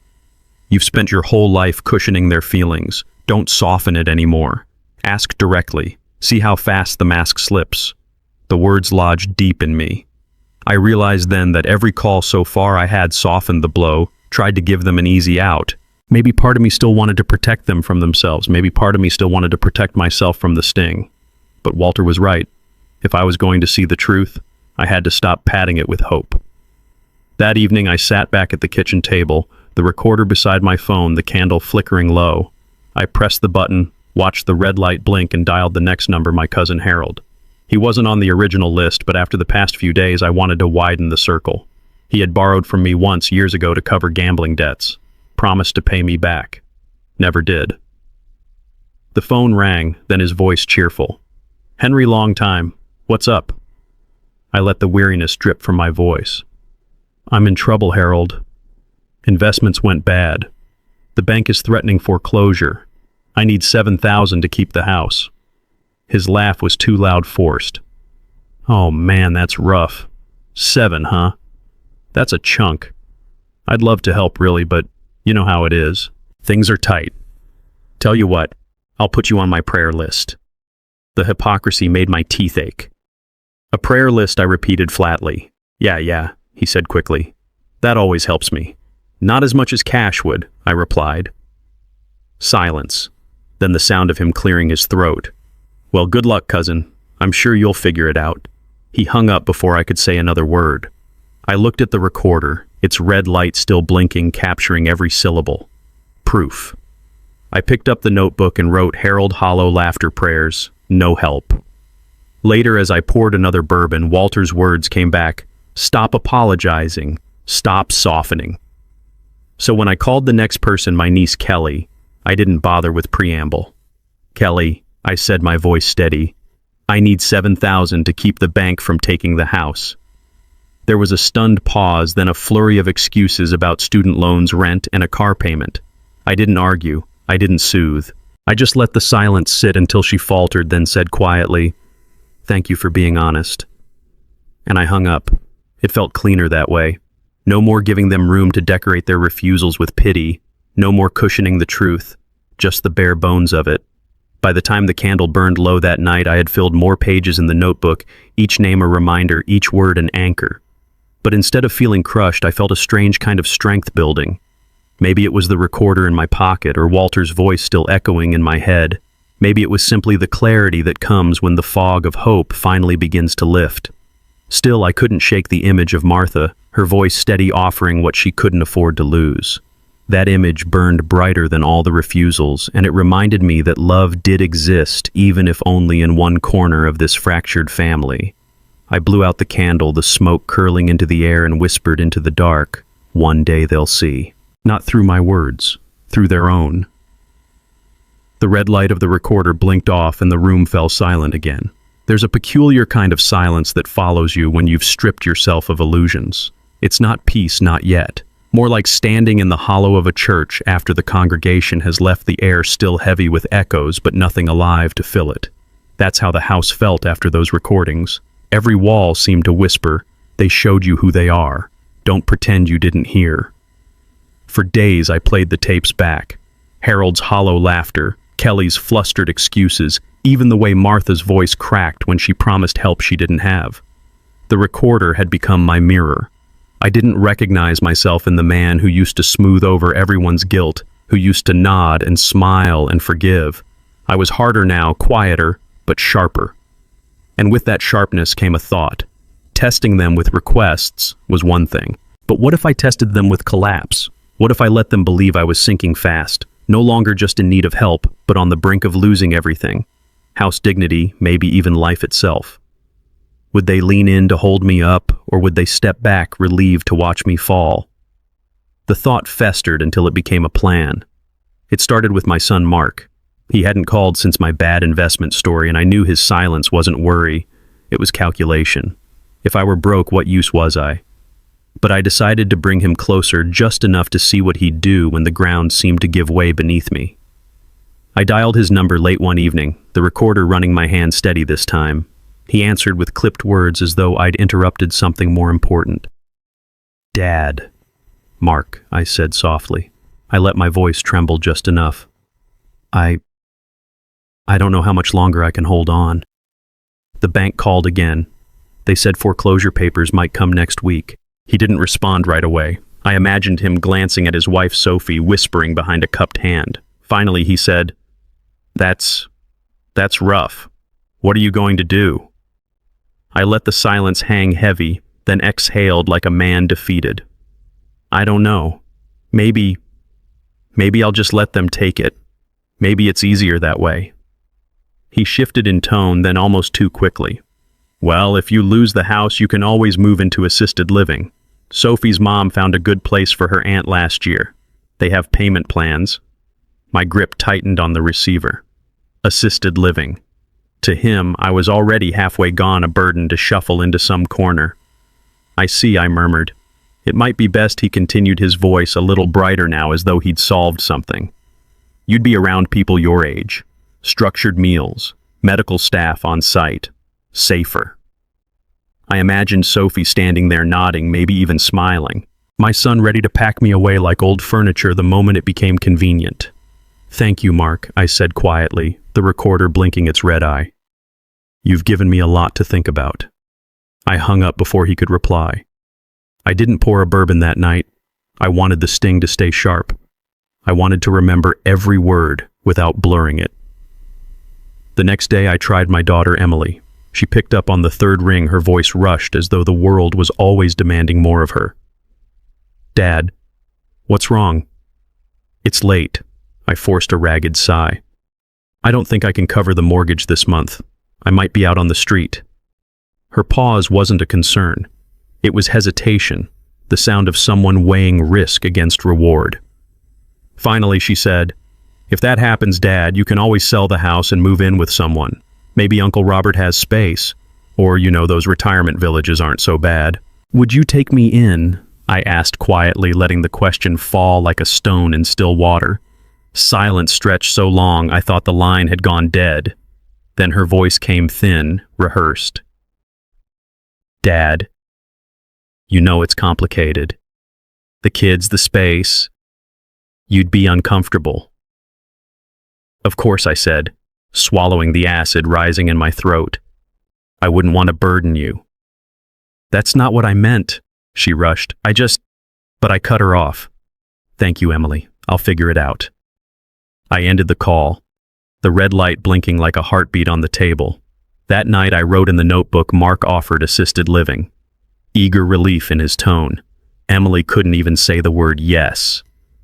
You've spent your whole life cushioning their feelings. Don't soften it anymore. Ask directly. See how fast the mask slips. The words lodged deep in me. I realized then that every call so far I had softened the blow, tried to give them an easy out. Maybe part of me still wanted to protect them from themselves. Maybe part of me still wanted to protect myself from the sting. But Walter was right. If I was going to see the truth, I had to stop padding it with hope. That evening, I sat back at the kitchen table, the recorder beside my phone, the candle flickering low. I pressed the button, watched the red light blink, and dialed the next number, my cousin Harold. He wasn't on the original list, but after the past few days, I wanted to widen the circle. He had borrowed from me once years ago to cover gambling debts. Promised to pay me back. Never did. The phone rang, then his voice cheerful. Henry, long time. What's up? I let the weariness drip from my voice. I'm in trouble, Harold. Investments went bad. The bank is threatening foreclosure. I need $7,000 to keep the house. His laugh was too loud, forced. Oh man, that's rough. 7, huh? That's a chunk. I'd love to help really, but you know how it is. Things are tight. Tell you what, I'll put you on my prayer list. The hypocrisy made my teeth ache. A prayer list, I repeated flatly. Yeah, he said quickly. That always helps me. Not as much as cash would, I replied. Silence. Then the sound of him clearing his throat. Well, good luck, cousin. I'm sure you'll figure it out. He hung up before I could say another word. I looked at the recorder, its red light still blinking, capturing every syllable. Proof. I picked up the notebook and wrote Harold hollow laughter prayers, no help. Later, as I poured another bourbon, Walter's words came back, stop apologizing, stop softening. So when I called the next person my niece Kelly, I didn't bother with preamble. Kelly, I said, my voice steady, I need $7,000 to keep the bank from taking the house. There was a stunned pause, then a flurry of excuses about student loans, rent, and a car payment. I didn't argue. I didn't soothe. I just let the silence sit until she faltered, then said quietly, Thank you for being honest. And I hung up. It felt cleaner that way. No more giving them room to decorate their refusals with pity. No more cushioning the truth. Just the bare bones of it. By the time the candle burned low that night, I had filled more pages in the notebook, each name a reminder, each word an anchor. But instead of feeling crushed, I felt a strange kind of strength building. Maybe it was the recorder in my pocket, or Walter's voice still echoing in my head. Maybe it was simply the clarity that comes when the fog of hope finally begins to lift. Still, I couldn't shake the image of Martha, her voice steady offering what she couldn't afford to lose. That image burned brighter than all the refusals, and it reminded me that love did exist, even if only in one corner of this fractured family. I blew out the candle, the smoke curling into the air, and whispered into the dark, one day they'll see. Not through my words, through their own. The red light of the recorder blinked off and the room fell silent again. There's a peculiar kind of silence that follows you when you've stripped yourself of illusions. It's not peace, not yet. More like standing in the hollow of a church after the congregation has left the air still heavy with echoes but nothing alive to fill it. That's how the house felt after those recordings. Every wall seemed to whisper, "They showed you who they are. Don't pretend you didn't hear." For days I played the tapes back. Harold's hollow laughter, Kelly's flustered excuses, even the way Martha's voice cracked when she promised help she didn't have. The recorder had become my mirror. I didn't recognize myself in the man who used to smooth over everyone's guilt, who used to nod and smile and forgive. I was harder now, quieter, but sharper. And with that sharpness came a thought. Testing them with requests was one thing. But what if I tested them with collapse? What if I let them believe I was sinking fast, no longer just in need of help, but on the brink of losing everything? House dignity, maybe even life itself. Would they lean in to hold me up, or would they step back, relieved to watch me fall? The thought festered until it became a plan. It started with my son Mark. He hadn't called since my bad investment story, and I knew his silence wasn't worry, it was calculation. If I were broke, what use was I? But I decided to bring him closer just enough to see what he'd do when the ground seemed to give way beneath me. I dialed his number late one evening, the recorder running my hand steady this time. He answered with clipped words as though I'd interrupted something more important. "Dad." "Mark," I said softly. I let my voice tremble just enough. I don't know how much longer I can hold on." The bank called again. They said foreclosure papers might come next week. He didn't respond right away. I imagined him glancing at his wife Sophie, whispering behind a cupped hand. Finally he said, That's rough. What are you going to do?" I let the silence hang heavy, then exhaled like a man defeated. "I don't know. Maybe I'll just let them take it. Maybe it's easier that way." He shifted in tone, then almost too quickly. "Well, if you lose the house, you can always move into assisted living. Sophie's mom found a good place for her aunt last year. They have payment plans." My grip tightened on the receiver. Assisted living. To him, I was already halfway gone, a burden to shuffle into some corner. "I see," I murmured. It might be best he continued, his voice a little brighter now, as though he'd solved something. "You'd be around people your age. Structured meals, medical staff on site. Safer." I imagined Sophie standing there nodding, maybe even smiling. My son ready to pack me away like old furniture the moment it became convenient. "Thank you, Mark," I said quietly, the recorder blinking its red eye. "You've given me a lot to think about." I hung up before he could reply. I didn't pour a bourbon that night. I wanted the sting to stay sharp. I wanted to remember every word without blurring it. The next day I tried my daughter Emily. She picked up on the third ring, her voice rushed as though the world was always demanding more of her. "Dad, what's wrong?" "It's late." I forced a ragged sigh. "I don't think I can cover the mortgage this month. I might be out on the street." Her pause wasn't a concern. It was hesitation, the sound of someone weighing risk against reward. Finally she said, "If that happens, Dad, you can always sell the house and move in with someone. Maybe Uncle Robert has space. Or, those retirement villages aren't so bad." "Would you take me in?" I asked quietly, letting the question fall like a stone in still water. Silence stretched so long I thought the line had gone dead. Then her voice came thin, rehearsed. "Dad, you know it's complicated. The kids, the space. You'd be uncomfortable." "Of course," I said, swallowing the acid rising in my throat. "I wouldn't want to burden you." "That's not what I meant," she rushed. But I cut her off. "Thank you, Emily. I'll figure it out." I ended the call, the red light blinking like a heartbeat on the table. That night I wrote in the notebook Mark offered assisted living. Eager relief in his tone. Emily couldn't even say the word yes.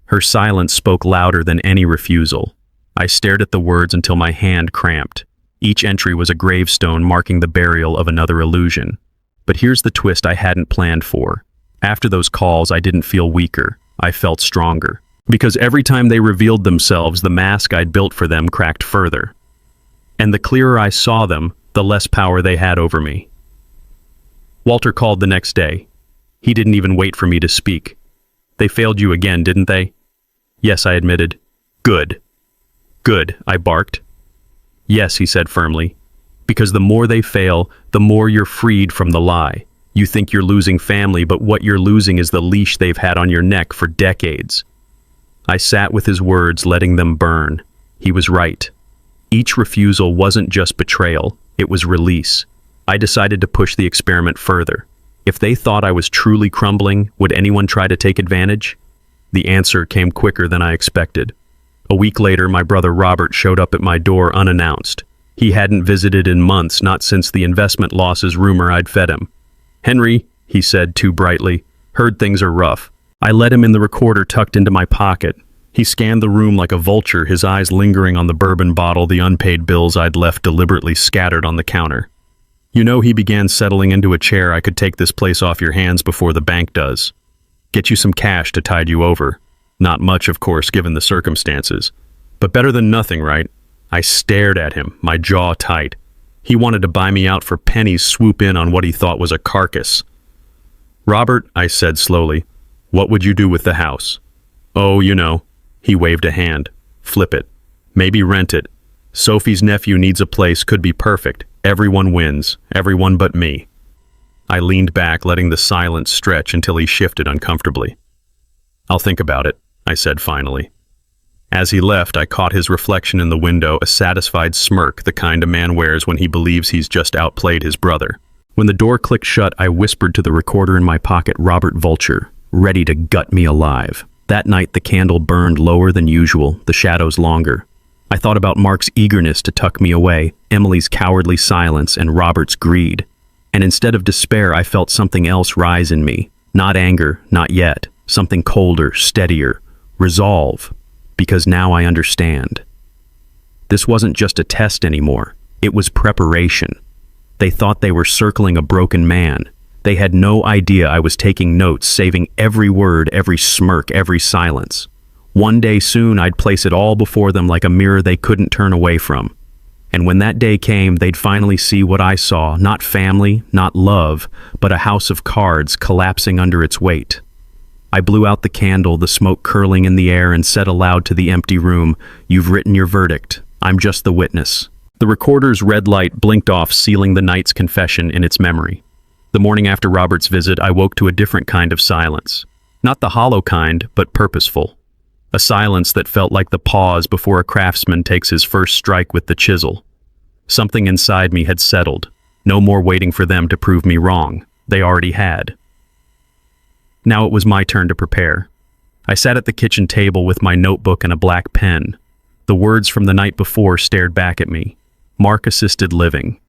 Her silence spoke louder than any refusal. I stared at the words until my hand cramped. Each entry was a gravestone marking the burial of another illusion. But here's the twist I hadn't planned for. After those calls, I didn't feel weaker. I felt stronger. Because every time they revealed themselves, the mask I'd built for them cracked further. And the clearer I saw them, the less power they had over me. Walter called the next day. He didn't even wait for me to speak. They failed you again, didn't they? Yes, I admitted. Good. Good, I barked. Yes, he said firmly. Because the more they fail, the more you're freed from the lie. You think you're losing family, but what you're losing is the leash they've had on your neck for decades. I sat with his words, letting them burn. He was right. Each refusal wasn't just betrayal, it was release. I decided to push the experiment further. If they thought I was truly crumbling, would anyone try to take advantage? The answer came quicker than I expected. A week later, my brother Robert showed up at my door unannounced. He hadn't visited in months, not since the investment losses rumor I'd fed him. "Henry," he said too brightly, "heard things are rough." I let him in the recorder tucked into my pocket. He scanned the room like a vulture, his eyes lingering on the bourbon bottle, the unpaid bills I'd left deliberately scattered on the counter. "You know," he began, settling into a chair, "I could take this place off your hands before the bank does. Get you some cash to tide you over. Not much, of course, given the circumstances. But better than nothing, right?" I stared at him, my jaw tight. He wanted to buy me out for pennies, swoop in on what he thought was a carcass. "Robert," I said slowly, "what would you do with the house?" "Oh, you know." He waved a hand. "Flip it. Maybe rent it. Sophie's nephew needs a place, could be perfect. Everyone wins. Everyone but me." I leaned back, letting the silence stretch until he shifted uncomfortably. "I'll think about it," I said finally. As he left, I caught his reflection in the window, a satisfied smirk, the kind a man wears when he believes he's just outplayed his brother. When the door clicked shut, I whispered to the recorder in my pocket, "Robert Vulture, ready to gut me alive." That night, the candle burned lower than usual, the shadows longer. I thought about Mark's eagerness to tuck me away, Emily's cowardly silence, and Robert's greed. And instead of despair, I felt something else rise in me. Not anger, not yet. Something colder, steadier. Resolve. Because now I understand. This wasn't just a test anymore. It was preparation. They thought they were circling a broken man. They had no idea I was taking notes, saving every word, every smirk, every silence. One day soon, I'd place it all before them like a mirror they couldn't turn away from. And when that day came, they'd finally see what I saw, not family, not love, but a house of cards collapsing under its weight. I blew out the candle, the smoke curling in the air, and said aloud to the empty room, "You've written your verdict. I'm just the witness." The recorder's red light blinked off, sealing the night's confession in its memory. The morning after Robert's visit, I woke to a different kind of silence. Not the hollow kind, but purposeful. A silence that felt like the pause before a craftsman takes his first strike with the chisel. Something inside me had settled. No more waiting for them to prove me wrong. They already had. Now it was my turn to prepare. I sat at the kitchen table with my notebook and a black pen. The words from the night before stared back at me. Mark assisted living.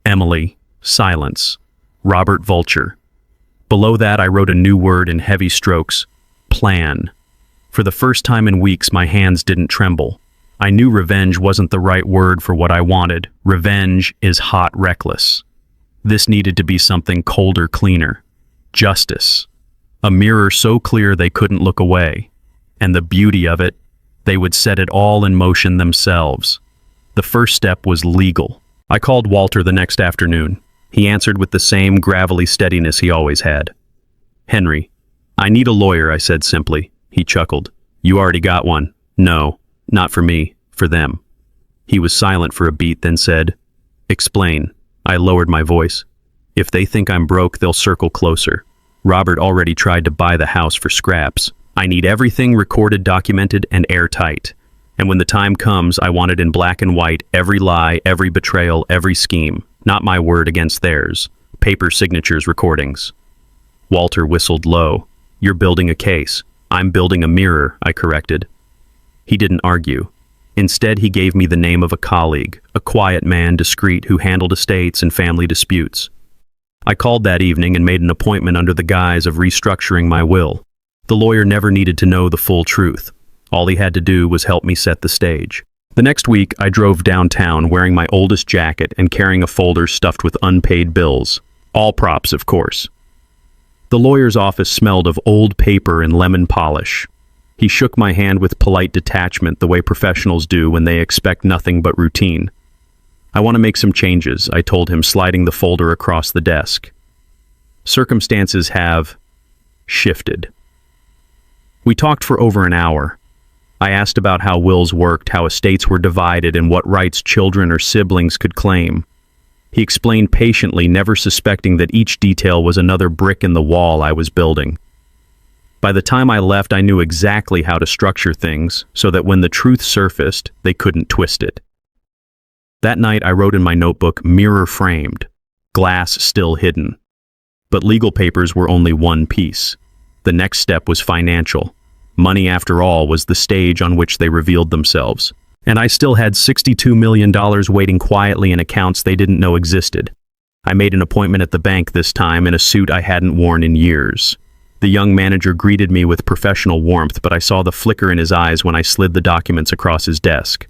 Emily, silence. Robert Vulture. Below that, I wrote a new word in heavy strokes. Plan. For the first time in weeks, my hands didn't tremble. I knew revenge wasn't the right word for what I wanted. Revenge is hot reckless. This needed to be something colder, cleaner. Justice. A mirror so clear they couldn't look away. And the beauty of it, they would set it all in motion themselves. The first step was legal. I called Walter the next afternoon. He answered with the same gravelly steadiness he always had. "Henry, I need a lawyer," I said simply. He chuckled. "You already got one." "No, not for me, for them." He was silent for a beat, then said, "Explain." I lowered my voice. "If they think I'm broke, they'll circle closer. Robert already tried to buy the house for scraps. I need everything recorded, documented, and airtight. And when the time comes, I want it in black and white, every lie, every betrayal, every scheme. Not my word against theirs. Paper signatures, recordings." Walter whistled low. "You're building a case. I'm building a mirror," I corrected. He didn't argue. Instead, he gave me the name of a colleague, a quiet man, discreet, who handled estates and family disputes. I called that evening and made an appointment under the guise of restructuring my will. The lawyer never needed to know the full truth. All he had to do was help me set the stage. The next week, I drove downtown wearing my oldest jacket and carrying a folder stuffed with unpaid bills. All props, of course. The lawyer's office smelled of old paper and lemon polish. He shook my hand with polite detachment, the way professionals do when they expect nothing but routine. "I want to make some changes," I told him, sliding the folder across the desk. "Circumstances have shifted." We talked for over an hour. I asked about how wills worked, how estates were divided, and what rights children or siblings could claim. He explained patiently, never suspecting that each detail was another brick in the wall I was building. By the time I left, I knew exactly how to structure things so that when the truth surfaced, they couldn't twist it. That night, I wrote in my notebook, mirror framed, glass still hidden. But legal papers were only one piece. The next step was financial. Money, after all, was the stage on which they revealed themselves. And I still had $62 million waiting quietly in accounts they didn't know existed. I made an appointment at the bank this time in a suit I hadn't worn in years. The young manager greeted me with professional warmth, but I saw the flicker in his eyes when I slid the documents across his desk.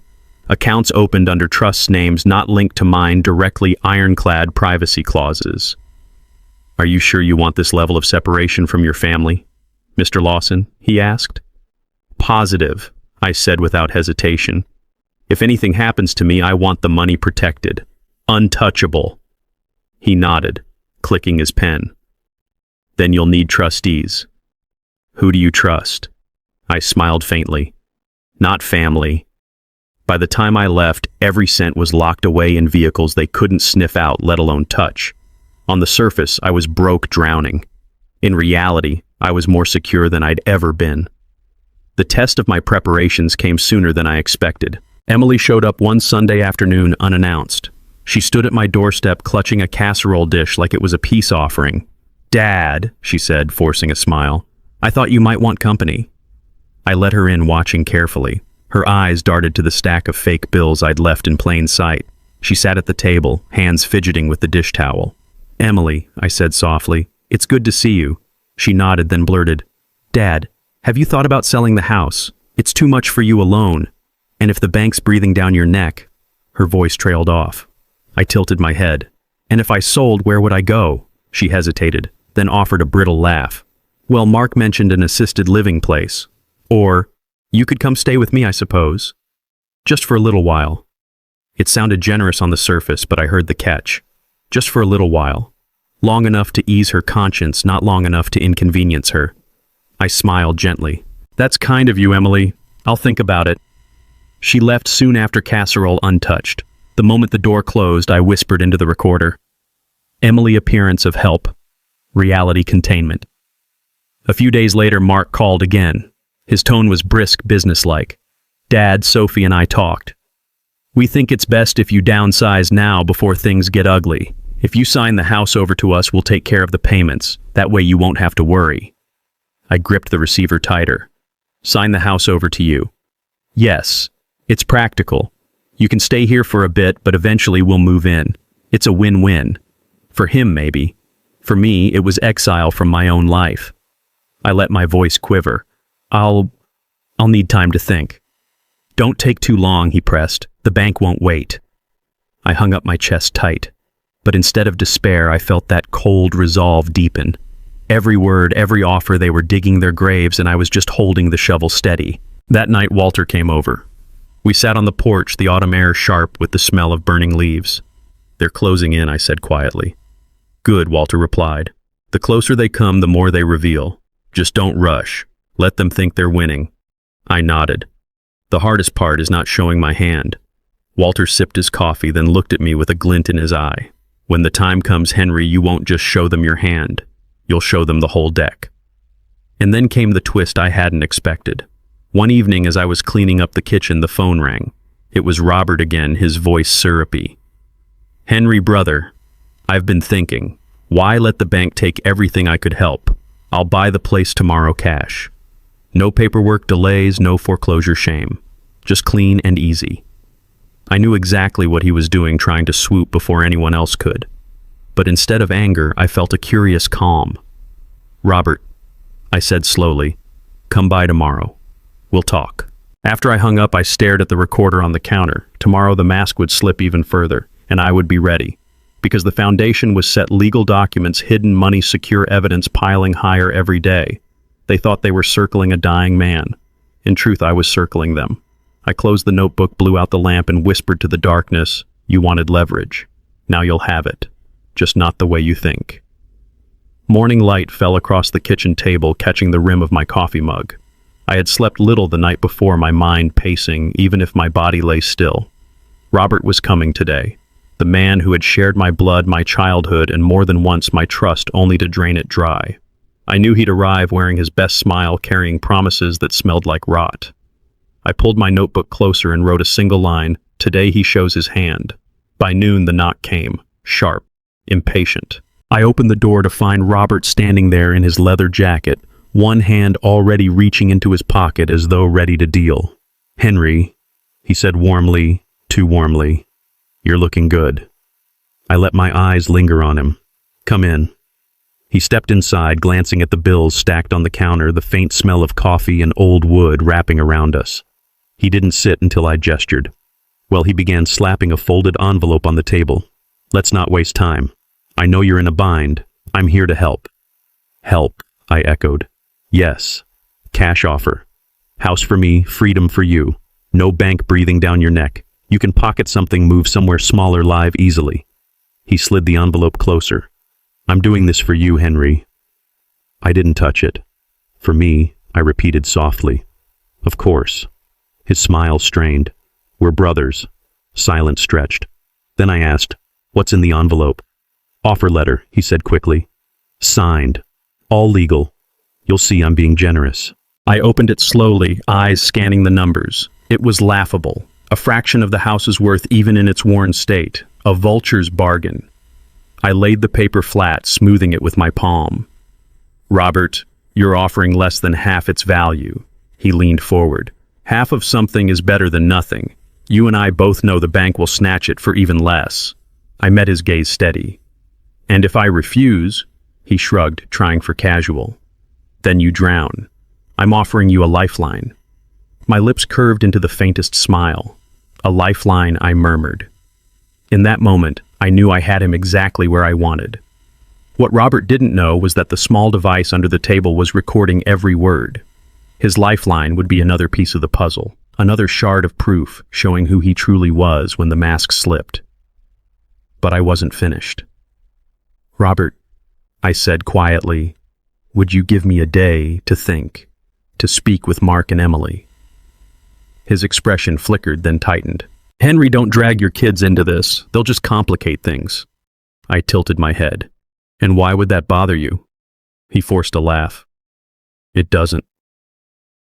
Accounts opened under trust names not linked to mine, directly ironclad privacy clauses. "Are you sure you want this level of separation from your family, Mr. Lawson?" he asked. "Positive," I said without hesitation. "If anything happens to me, I want the money protected. Untouchable." He nodded, clicking his pen. "Then you'll need trustees." "Who do you trust?" I smiled faintly. "Not family." By the time I left, every cent was locked away in vehicles they couldn't sniff out, let alone touch. On the surface, I was broke, drowning. In reality, I was more secure than I'd ever been. The test of my preparations came sooner than I expected. Emily showed up one Sunday afternoon unannounced. She stood at my doorstep clutching a casserole dish like it was a peace offering. "Dad," she said, forcing a smile, "I thought you might want company." I let her in, watching carefully. Her eyes darted to the stack of fake bills I'd left in plain sight. She sat at the table, hands fidgeting with the dish towel. "Emily," I said softly, "it's good to see you." She nodded, then blurted, "Dad, have you thought about selling the house? It's too much for you alone. And if the bank's breathing down your neck..." Her voice trailed off. I tilted my head. "And if I sold, where would I go?" She hesitated, then offered a brittle laugh. "Well, Mark mentioned an assisted living place. Or, you could come stay with me, I suppose. Just for a little while." It sounded generous on the surface, but I heard the catch. Just for a little while. Long enough to ease her conscience, not long enough to inconvenience her. I smiled gently. "That's kind of you, Emily. I'll think about it." She left soon after, casserole untouched. The moment the door closed, I whispered into the recorder. "Emily, appearance of help. Reality containment." A few days later, Mark called again. His tone was brisk, businesslike. "Dad, Sophie and I talked. We think it's best if you downsize now before things get ugly. If you sign the house over to us, we'll take care of the payments. That way you won't have to worry." I gripped the receiver tighter. "Sign the house over to you." "Yes. It's practical. You can stay here for a bit, but eventually we'll move in. It's a win-win. For him, maybe. For me, it was exile from my own life." I let my voice quiver. I'll need time to think." "Don't take too long," he pressed. "The bank won't wait." I hung up my chest tight. But instead of despair, I felt that cold resolve deepen. Every word, every offer, they were digging their graves, and I was just holding the shovel steady. That night, Walter came over. We sat on the porch, the autumn air sharp with the smell of burning leaves. "They're closing in," I said quietly. "Good," Walter replied. "The closer they come, the more they reveal. Just don't rush. Let them think they're winning." I nodded. "The hardest part is not showing my hand." Walter sipped his coffee, then looked at me with a glint in his eye. "When the time comes, Henry, you won't just show them your hand. You'll show them the whole deck." And then came the twist I hadn't expected. One evening, as I was cleaning up the kitchen, the phone rang. It was Robert again, his voice syrupy. "Henry, brother, I've been thinking. Why let the bank take everything I could help? I'll buy the place tomorrow cash. No paperwork delays, no foreclosure shame. Just clean and easy." I knew exactly what he was doing, trying to swoop before anyone else could. But instead of anger, I felt a curious calm. "Robert," I said slowly, "come by tomorrow. We'll talk." After I hung up, I stared at the recorder on the counter. Tomorrow the mask would slip even further, and I would be ready. Because the foundation was set, legal documents, hidden money, secure evidence piling higher every day. They thought they were circling a dying man. In truth, I was circling them. I closed the notebook, blew out the lamp, and whispered to the darkness, "You wanted leverage. Now you'll have it. Just not the way you think." Morning light fell across the kitchen table, catching the rim of my coffee mug. I had slept little the night before, my mind pacing, even if my body lay still. Robert was coming today. The man who had shared my blood, my childhood, and more than once my trust, only to drain it dry. I knew he'd arrive wearing his best smile, carrying promises that smelled like rot. I pulled my notebook closer and wrote a single line, "Today he shows his hand." By noon the knock came, sharp, impatient. I opened the door to find Robert standing there in his leather jacket, one hand already reaching into his pocket as though ready to deal. "Henry," he said warmly, too warmly, "you're looking good." I let my eyes linger on him. "Come in." He stepped inside, glancing at the bills stacked on the counter, the faint smell of coffee and old wood wrapping around us. He didn't sit until I gestured. Well, he began slapping a folded envelope on the table. "Let's not waste time. I know you're in a bind. I'm here to help." "Help," I echoed. "Yes. Cash offer. House for me, freedom for you. No bank breathing down your neck. You can pocket something, move somewhere smaller, live easily." He slid the envelope closer. "I'm doing this for you, Henry." I didn't touch it. "For me," I repeated softly. "Of course." His smile strained. "We're brothers." Silence stretched. Then I asked, "What's in the envelope?" "Offer letter," he said quickly. "Signed. All legal. You'll see I'm being generous." I opened it slowly, eyes scanning the numbers. It was laughable. A fraction of the house's worth even in its worn state. A vulture's bargain. I laid the paper flat, smoothing it with my palm. "Robert, you're offering less than half its value." He leaned forward. "Half of something is better than nothing. You and I both know the bank will snatch it for even less." I met his gaze steady. "And if I refuse," he shrugged, trying for casual, "then you drown. I'm offering you a lifeline." My lips curved into the faintest smile. "A lifeline," I murmured. In that moment, I knew I had him exactly where I wanted. What Robert didn't know was that the small device under the table was recording every word. His lifeline would be another piece of the puzzle, another shard of proof showing who he truly was when the mask slipped. But I wasn't finished. "Robert," I said quietly, "would you give me a day to think, to speak with Mark and Emily?" His expression flickered, then tightened. "Henry, don't drag your kids into this. They'll just complicate things." I tilted my head. "And why would that bother you?" He forced a laugh. "It doesn't.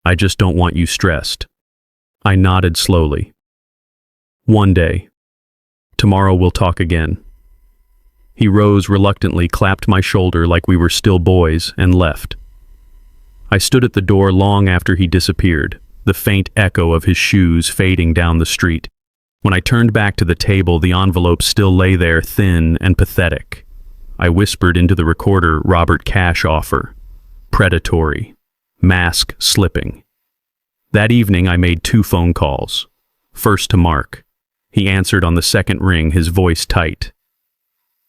I just don't want you stressed." I nodded slowly. "One day. Tomorrow we'll talk again." He rose reluctantly, clapped my shoulder like we were still boys, and left. I stood at the door long after he disappeared, the faint echo of his shoes fading down the street. When I turned back to the table, the envelope still lay there, thin and pathetic. I whispered into the recorder, "Robert, cash offer. Predatory. Mask slipping." That evening I made 2 phone calls. First to Mark. He answered on the second ring, his voice tight.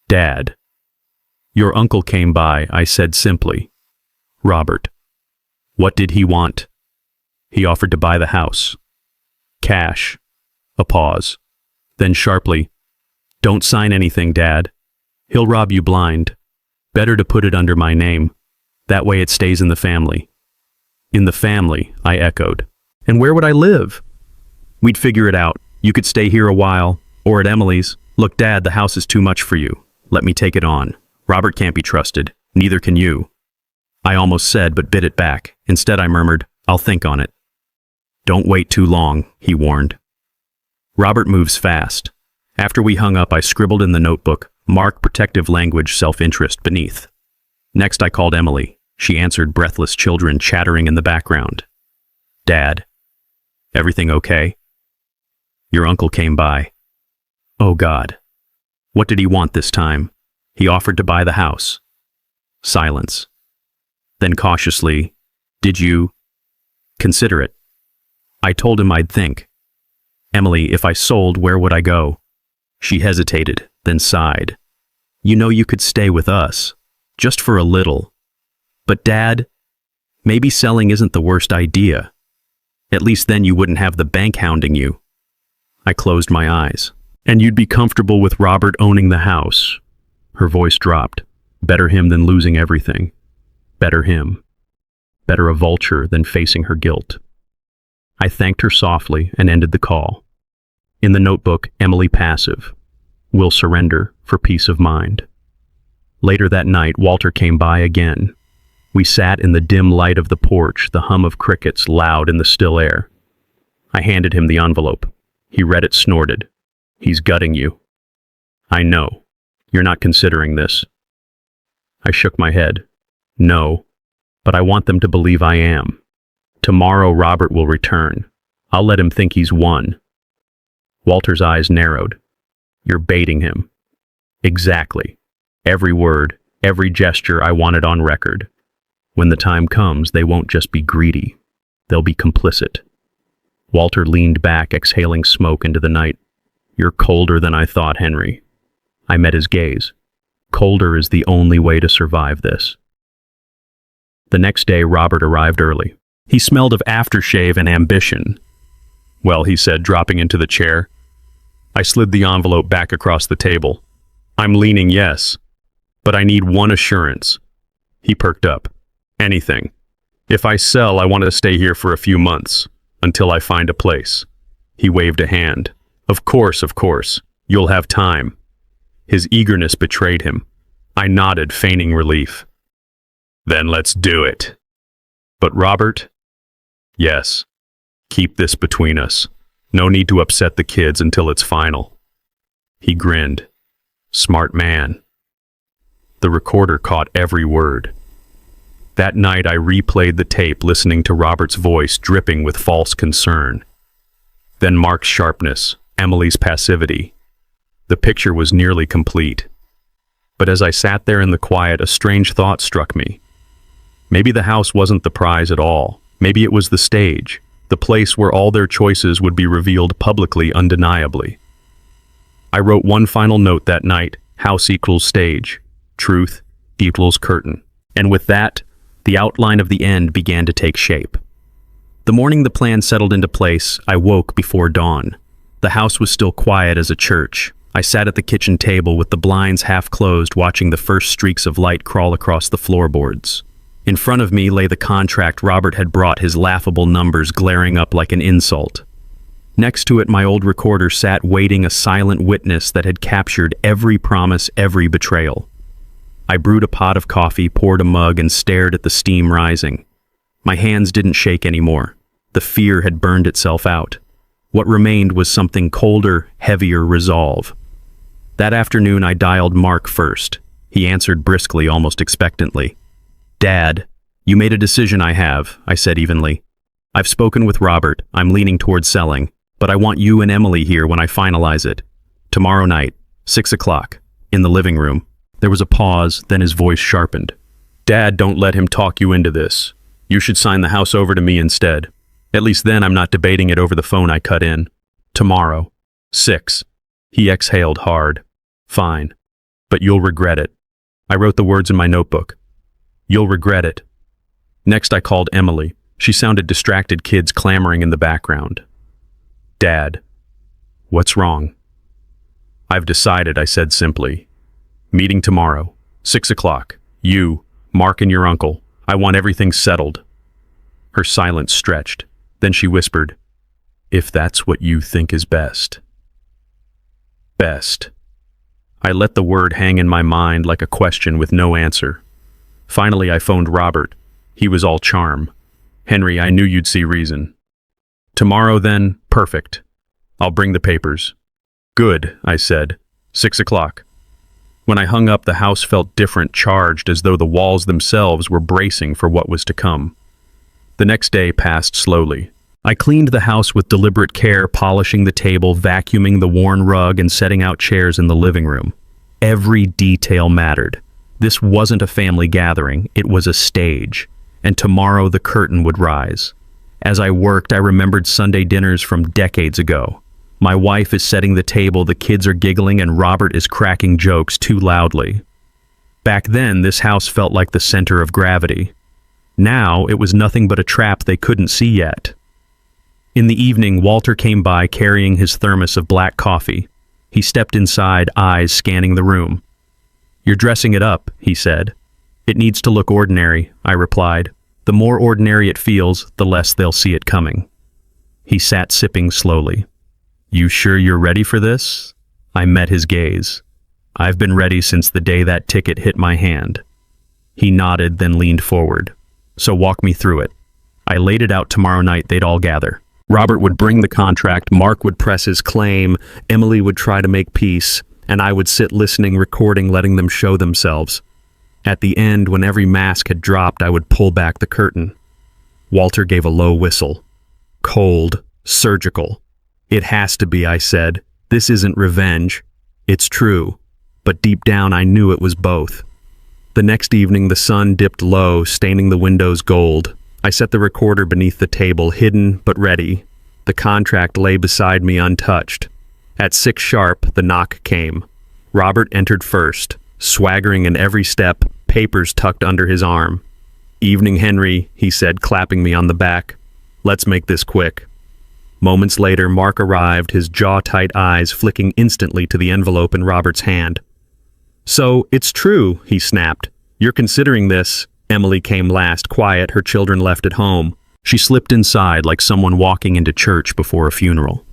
"Dad." "Your uncle came by," I said simply. "Robert." "What did he want?" "He offered to buy the house." "Cash." A pause. Then sharply, "Don't sign anything, Dad. He'll rob you blind. Better to put it under my name. That way it stays in the family." "In the family," I echoed. "And where would I live?" "We'd figure it out. You could stay here a while, or at Emily's. Look, Dad, the house is too much for you. Let me take it on. Robert can't be trusted. Neither can you." I almost said, but bit it back. Instead I murmured, "I'll think on it." "Don't wait too long," he warned. Robert moves fast. After we hung up, I scribbled in the notebook, "Mark, protective language, self-interest," beneath. Next I called Emily. She answered, breathless children chattering in the background. "Dad, everything okay? Your uncle came by." "Oh God. What did he want this time?" "He offered to buy the house." Silence. Then cautiously, "Did you consider it?" I told him I'd think. "Emily, if I sold, where would I go?" She hesitated, then sighed. "You know you could stay with us, just for a little." "But Dad, maybe selling isn't the worst idea. At least then you wouldn't have the bank hounding you." I closed my eyes. "And you'd be comfortable with Robert owning the house." Her voice dropped. "Better him than losing everything. Better him." better a vulture than facing her guilt. I thanked her softly and ended the call. In the notebook, Emily passive. Will surrender for peace of mind. Later that night, Walter came by again. We sat in the dim light of the porch, the hum of crickets loud in the still air. I handed him the envelope. He read it, snorted. He's gutting you. I know. You're not considering this. I shook my head. No, but I want them to believe I am. Tomorrow Robert will return. I'll let him think he's won. Walter's eyes narrowed. You're baiting him. Exactly. Every word, every gesture I wanted on record. When the time comes, they won't just be greedy. They'll be complicit. Walter leaned back, exhaling smoke into the night. You're colder than I thought, Henry. I met his gaze. Colder is the only way to survive this. The next day, Robert arrived early. He smelled of aftershave and ambition. Well, he said, dropping into the chair. I slid the envelope back across the table. I'm leaning yes, but I need one assurance. He perked up. Anything. If I sell, I want to stay here for a few months, until I find a place. He waved a hand. Of course, you'll have time. His eagerness betrayed him. I nodded, feigning relief. Then let's do it. But Robert? Yes. Keep this between us. No need to upset the kids until it's final. He grinned. Smart man. The recorder caught every word. That night I replayed the tape, listening to Robert's voice dripping with false concern. Then Mark's sharpness, Emily's passivity. The picture was nearly complete. But as I sat there in the quiet, a strange thought struck me. Maybe the house wasn't the prize at all. Maybe it was the stage, the place where all their choices would be revealed publicly, undeniably. I wrote one final note that night: house equals stage, truth equals curtain. And with that, the outline of the end began to take shape. The morning the plan settled into place, I woke before dawn. The house was still quiet as a church. I sat at the kitchen table with the blinds half closed, watching the first streaks of light crawl across the floorboards. In front of me lay the contract Robert had brought, his laughable numbers glaring up like an insult. Next to it, my old recorder sat waiting, a silent witness that had captured every promise, every betrayal. I brewed a pot of coffee, poured a mug, and stared at the steam rising. My hands didn't shake anymore. The fear had burned itself out. What remained was something colder, heavier: resolve. That afternoon I dialed Mark first. He answered briskly, almost expectantly. Dad, you made a decision. I have, I said evenly. I've spoken with Robert. I'm leaning towards selling, but I want you and Emily here when I finalize it. Tomorrow night, 6 o'clock, in the living room. There was a pause, then his voice sharpened. Dad, don't let him talk you into this. You should sign the house over to me instead. At least then I'm not debating it over the phone. I cut in. Tomorrow, 6. He exhaled hard. Fine, but you'll regret it. I wrote the words in my notebook. You'll regret it. Next I called Emily. She sounded distracted, kids clamoring in the background. Dad, what's wrong? I've decided, I said simply. Meeting tomorrow, 6 o'clock. You, Mark, and your uncle. I want everything settled. Her silence stretched. Then she whispered, if that's what you think is best. Best. I let the word hang in my mind like a question with no answer. Finally, I phoned Robert. He was all charm. Henry, I knew you'd see reason. Tomorrow then, perfect. I'll bring the papers. Good, I said. 6 o'clock. When I hung up, the house felt different, charged, as though the walls themselves were bracing for what was to come. The next day passed slowly. I cleaned the house with deliberate care, polishing the table, vacuuming the worn rug, and setting out chairs in the living room. Every detail mattered. This wasn't a family gathering, it was a stage, and tomorrow the curtain would rise. As I worked, I remembered Sunday dinners from decades ago. My wife is setting the table, the kids are giggling, and Robert is cracking jokes too loudly. Back then, this house felt like the center of gravity. Now, it was nothing but a trap they couldn't see yet. In the evening, Walter came by carrying his thermos of black coffee. He stepped inside, eyes scanning the room. You're dressing it up, he said. It needs to look ordinary, I replied. The more ordinary it feels, the less they'll see it coming. He sat sipping slowly. You sure you're ready for this? I met his gaze. I've been ready since the day that ticket hit my hand. He nodded, then leaned forward. So walk me through it. I laid it out tomorrow night they'd all gather. Robert would bring the contract, Mark would press his claim, Emily would try to make peace, and I would sit listening, recording, letting them show themselves. At the end, when every mask had dropped, I would pull back the curtain. Walter gave a low whistle. Cold, surgical. It has to be, I said. This isn't revenge. It's true. But deep down, I knew it was both. The next evening, the sun dipped low, staining the windows gold. I set the recorder beneath the table, hidden but ready. The contract lay beside me untouched. At 6 sharp, the knock came. Robert entered first, swaggering in every step, papers tucked under his arm. Evening, Henry, he said, clapping me on the back. Let's make this quick. Moments later, Mark arrived, his jaw-tight eyes flicking instantly to the envelope in Robert's hand. So, it's true, he snapped. You're considering this. Emily came last, quiet, her children left at home. She slipped inside like someone walking into church before a funeral.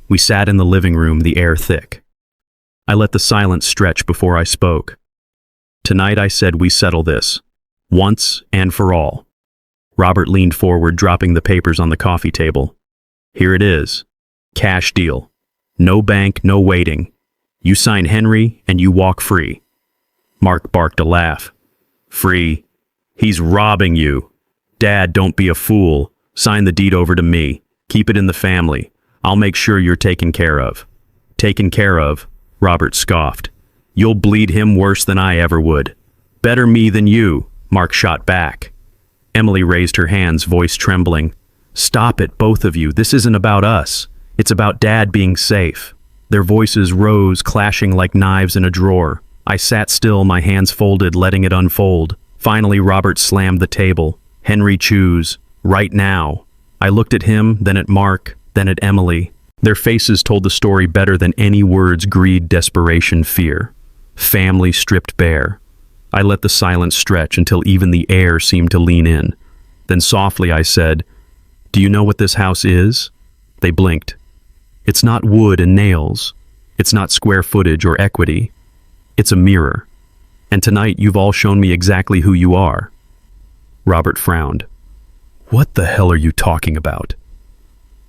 We sat in the living room, the air thick. I let the silence stretch before I spoke. Tonight, I said, we settle this. Once and for all. Robert leaned forward, dropping the papers on the coffee table. Here it is. Cash deal. No bank, no waiting. You sign Henry, and you walk free. Mark barked a laugh. Free? He's robbing you. Dad, don't be a fool. Sign the deed over to me. Keep it in the family. I'll make sure you're taken care of. Taken care of? Robert scoffed. You'll bleed him worse than I ever would. Better me than you, Mark shot back. Emily raised her hands, voice trembling. Stop it, both of you. This isn't about us. It's about Dad being safe. Their voices rose, clashing like knives in a drawer. I sat still, my hands folded, letting it unfold. Finally, Robert slammed the table. Henry, choose. Right now. I looked at him, then at Mark, then at Emily. Their faces told the story better than any words: greed, desperation, fear. Family stripped bare. I let the silence stretch until even the air seemed to lean in. Then softly I said, Do you know what this house is? They blinked. It's not wood and nails. It's not square footage or equity. It's a mirror. And tonight you've all shown me exactly who you are. Robert frowned. What the hell are you talking about?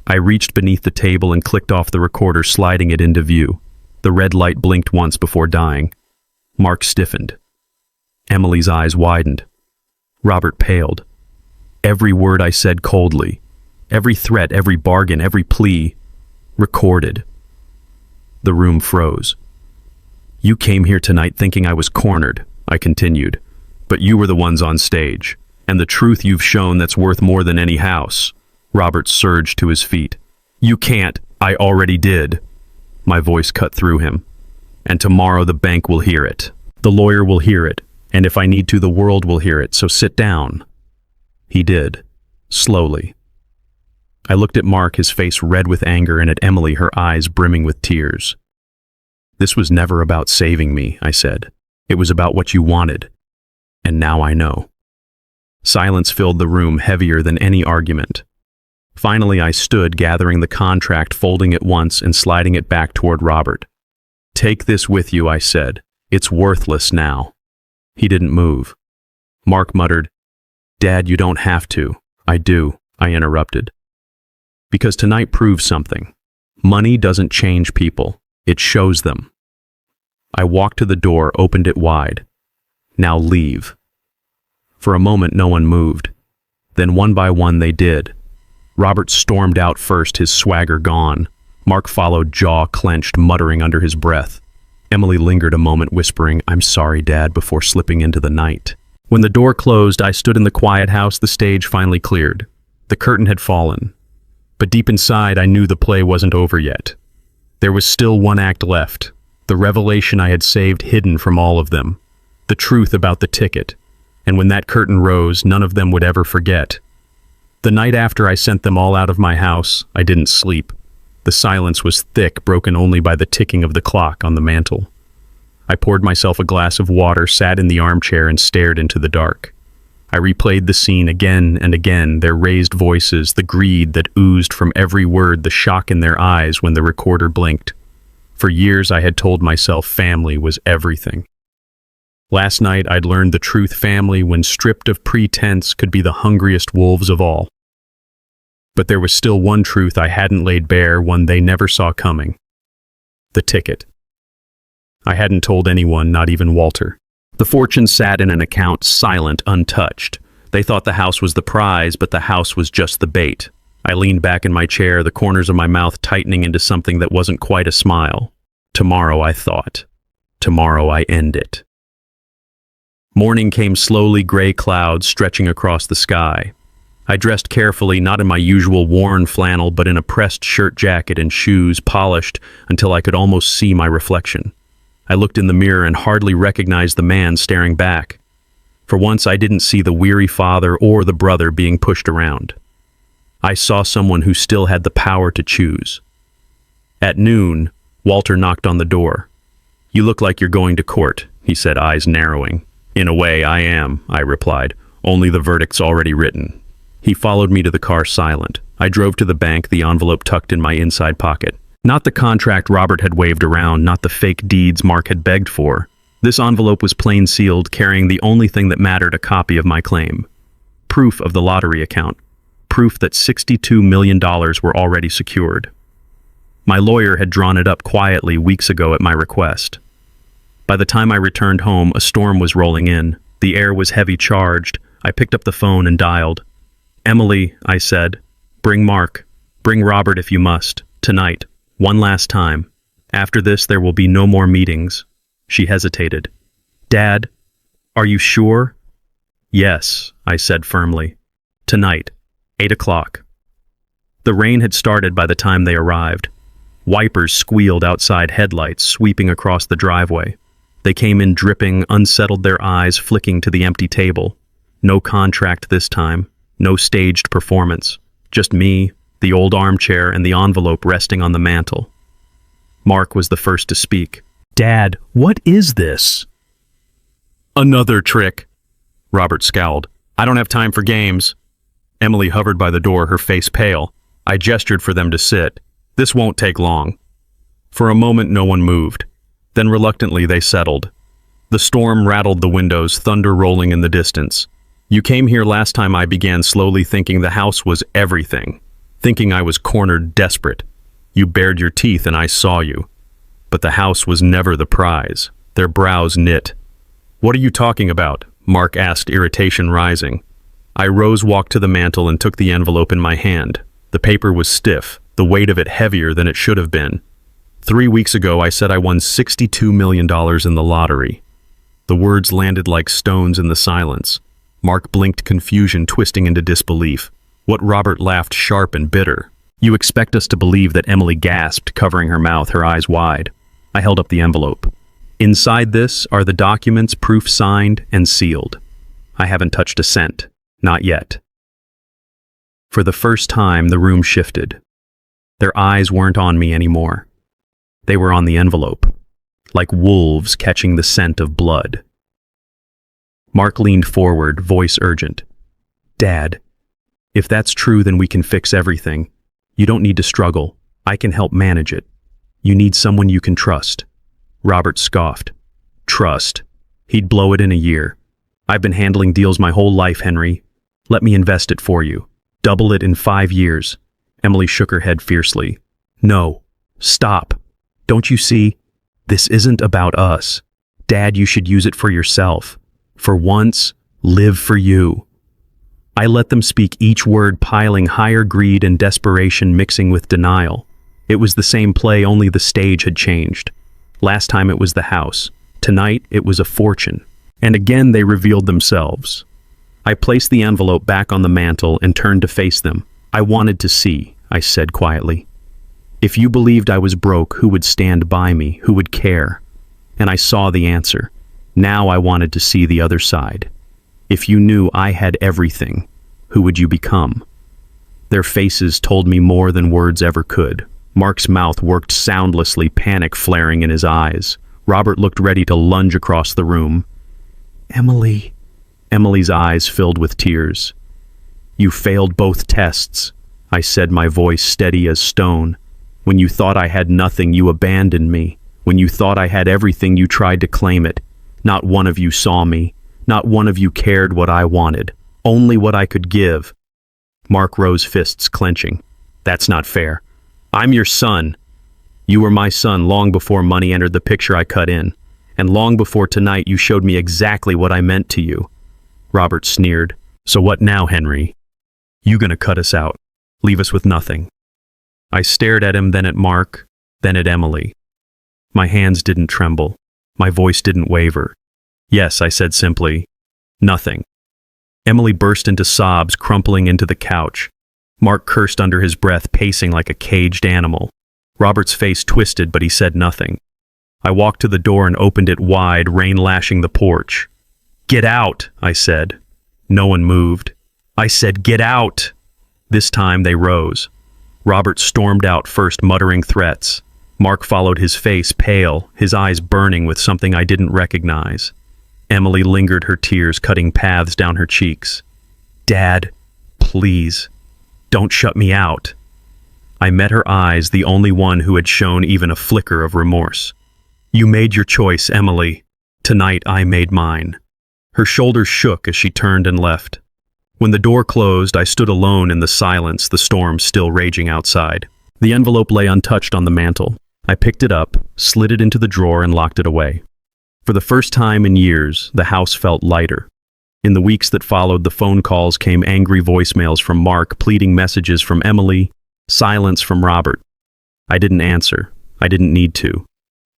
I reached beneath the table and clicked off the recorder, sliding it into view. The red light blinked once before dying. Mark stiffened. Emily's eyes widened. Robert paled. Every word I said coldly. Every threat, every bargain, every plea. Recorded. The room froze. You came here tonight thinking I was cornered, I continued. But you were the ones on stage. And the truth you've shown that's worth more than any house. Robert surged to his feet. You can't. I already did. My voice cut through him. And tomorrow the bank will hear it. The lawyer will hear it. And if I need to, the world will hear it. So sit down. He did. Slowly. I looked at Mark, his face red with anger, and at Emily, her eyes brimming with tears. This was never about saving me, I said. It was about what you wanted. And now I know. Silence filled the room, heavier than any argument. Finally, I stood, gathering the contract, folding it once and sliding it back toward Robert. Take this with you, I said. It's worthless now. He didn't move. Mark muttered, Dad, you don't have to. I do, I interrupted. Because tonight proves something. Money doesn't change people. It shows them. I walked to the door, opened it wide. Now leave. For a moment, no one moved. Then one by one, they did. Robert stormed out first, his swagger gone. Mark followed, jaw clenched, muttering under his breath. Emily lingered a moment, whispering, I'm sorry, Dad, before slipping into the night. When the door closed, I stood in the quiet house, the stage finally cleared. The curtain had fallen. But deep inside, I knew the play wasn't over yet. There was still one act left. The revelation I had saved hidden from all of them. The truth about the ticket. And when that curtain rose, none of them would ever forget. The night after I sent them all out of my house, I didn't sleep. The silence was thick, broken only by the ticking of the clock on the mantel. I poured myself a glass of water, sat in the armchair, and stared into the dark. I replayed the scene again and again, their raised voices, the greed that oozed from every word, the shock in their eyes when the recorder blinked. For years I had told myself family was everything. Last night I'd learned the truth: family, when stripped of pretense, could be the hungriest wolves of all. But there was still one truth I hadn't laid bare, one they never saw coming. The ticket. I hadn't told anyone, not even Walter. The fortune sat in an account, silent, untouched. They thought the house was the prize, but the house was just the bait. I leaned back in my chair, the corners of my mouth tightening into something that wasn't quite a smile. Tomorrow, I thought. Tomorrow I end it. Morning came slowly, gray clouds stretching across the sky. I dressed carefully, not in my usual worn flannel, but in a pressed shirt jacket and shoes polished until I could almost see my reflection. I looked in the mirror and hardly recognized the man staring back. For once, I didn't see the weary father or the brother being pushed around. I saw someone who still had the power to choose. At noon, Walter knocked on the door. "You look like you're going to court," he said, eyes narrowing. "In a way, I am," I replied. "Only the verdict's already written." He followed me to the car, silent. I drove to the bank, the envelope tucked in my inside pocket. Not the contract Robert had waved around, not the fake deeds Mark had begged for. This envelope was plain sealed, carrying the only thing that mattered: a copy of my claim. Proof of the lottery account. Proof that $62 million were already secured. My lawyer had drawn it up quietly weeks ago at my request. By the time I returned home, a storm was rolling in. The air was heavy charged. I picked up the phone and dialed. "Emily," I said, "bring Mark. Bring Robert if you must. Tonight. One last time. After this, there will be no more meetings." She hesitated. "Dad, are you sure?" "Yes," I said firmly. "Tonight, 8 o'clock. The rain had started by the time they arrived. Wipers squealed outside headlights, sweeping across the driveway. They came in dripping, unsettled, their eyes flicking to the empty table. No contract this time. No staged performance. Just me, the old armchair, and the envelope resting on the mantel. Mark was the first to speak. "Dad, what is this?" "Another trick." Robert scowled. "I don't have time for games." Emily hovered by the door, her face pale. I gestured for them to sit. "This won't take long." For a moment, no one moved. Then reluctantly, they settled. The storm rattled the windows, thunder rolling in the distance. "You came here last time," I began, slowly, thinking the house was everything. Thinking I was cornered, desperate. "You bared your teeth and I saw you." But the house was never the prize. Their brows knit. "What are you talking about?" Mark asked, irritation rising. I rose, walked to the mantel, and took the envelope in my hand. The paper was stiff, the weight of it heavier than it should have been. 3 weeks ago, I said I won $62 million in the lottery. The words landed like stones in the silence. Mark blinked, confusion twisting into disbelief. What Robert laughed, sharp and bitter. "You expect us to believe that?" Emily gasped, covering her mouth, her eyes wide. I held up the envelope. "Inside this are the documents, proof signed and sealed. I haven't touched a cent. Not yet." For the first time, the room shifted. Their eyes weren't on me anymore. They were on the envelope, like wolves catching the scent of blood. Mark leaned forward, voice urgent. "Dad, if that's true, then we can fix everything. You don't need to struggle. I can help manage it. You need someone you can trust." Robert scoffed. "Trust? He'd blow it in a year. I've been handling deals my whole life, Henry. Let me invest it for you. Double it in 5 years. Emily shook her head fiercely. "No. Stop. Don't you see? This isn't about us. Dad, you should use it for yourself. For once, live for you." I let them speak, each word piling higher, greed and desperation mixing with denial. It was the same play, only the stage had changed. Last time it was the house. Tonight it was a fortune. And again they revealed themselves. I placed the envelope back on the mantel and turned to face them. "I wanted to see," I said quietly. "If you believed I was broke, who would stand by me? Who would care?" And I saw the answer. Now I wanted to see the other side. If you knew I had everything, who would you become? Their faces told me more than words ever could. Mark's mouth worked soundlessly, panic flaring in his eyes. Robert looked ready to lunge across the room. "Emily," Emily's eyes filled with tears. "You failed both tests," I said, my voice steady as stone. "When you thought I had nothing, you abandoned me. When you thought I had everything, you tried to claim it. Not one of you saw me. Not one of you cared what I wanted. Only what I could give." Mark rose, fists clenching. "That's not fair. I'm your son. You were my son long before money entered the picture I cut in. And long before tonight, you showed me exactly what I meant to you." Robert sneered. "So what now, Henry? You gonna cut us out? Leave us with nothing?" I stared at him, then at Mark, then at Emily. My hands didn't tremble. My voice didn't waver. "Yes," I said simply. "Nothing." Emily burst into sobs, crumpling into the couch. Mark cursed under his breath, pacing like a caged animal. Robert's face twisted, but he said nothing. I walked to the door and opened it wide, rain lashing the porch. "Get out," I said. No one moved. I said, "Get out." This time they rose. Robert stormed out first, muttering threats. Mark followed, his face pale, his eyes burning with something I didn't recognize. Emily lingered, her tears cutting paths down her cheeks. "Dad, please, don't shut me out." I met her eyes, the only one who had shown even a flicker of remorse. "You made your choice, Emily. Tonight I made mine." Her shoulders shook as she turned and left. When the door closed, I stood alone in the silence, the storm still raging outside. The envelope lay untouched on the mantel. I picked it up, slid it into the drawer, and locked it away. For the first time in years, the house felt lighter. In the weeks that followed, the phone calls came, angry voicemails from Mark, pleading messages from Emily, silence from Robert. I didn't answer. I didn't need to.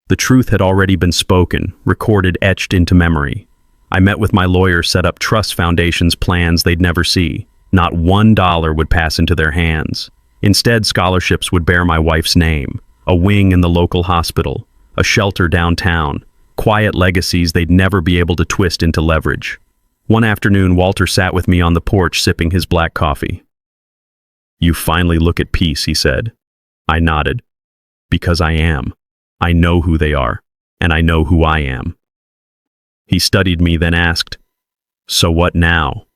The truth had already been spoken, recorded, etched into memory. I met with my lawyer, set up trust foundations, plans they'd never see. Not $1 would pass into their hands. Instead, scholarships would bear my wife's name, a wing in the local hospital, a shelter downtown, quiet legacies they'd never be able to twist into leverage. One afternoon, Walter sat with me on the porch, sipping his black coffee. "You finally look at peace," he said. I nodded. "Because I am. I know who they are, and I know who I am." He studied me, then asked, "So what now?"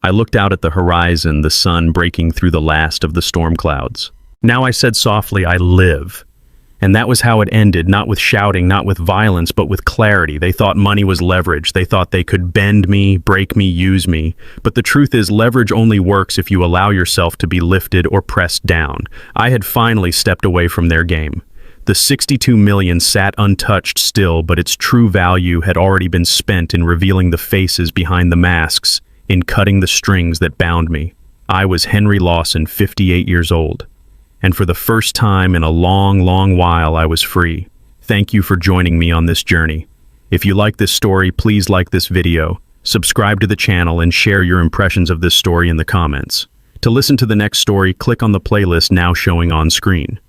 I looked out at the horizon, the sun breaking through the last of the storm clouds. "Now," I said softly, "I live." And that was how it ended, not with shouting, not with violence, but with clarity. They thought money was leverage. They thought they could bend me, break me, use me. But the truth is, leverage only works if you allow yourself to be lifted or pressed down. I had finally stepped away from their game. The 62 million sat untouched still, but its true value had already been spent in revealing the faces behind the masks, in cutting the strings that bound me. I was Henry Lawson, 58 years old. And for the first time in a long, long while, I was free. Thank you for joining me on this journey. If you like this story, please like this video, subscribe to the channel, and share your impressions of this story in the comments. To listen to the next story, click on the playlist now showing on screen.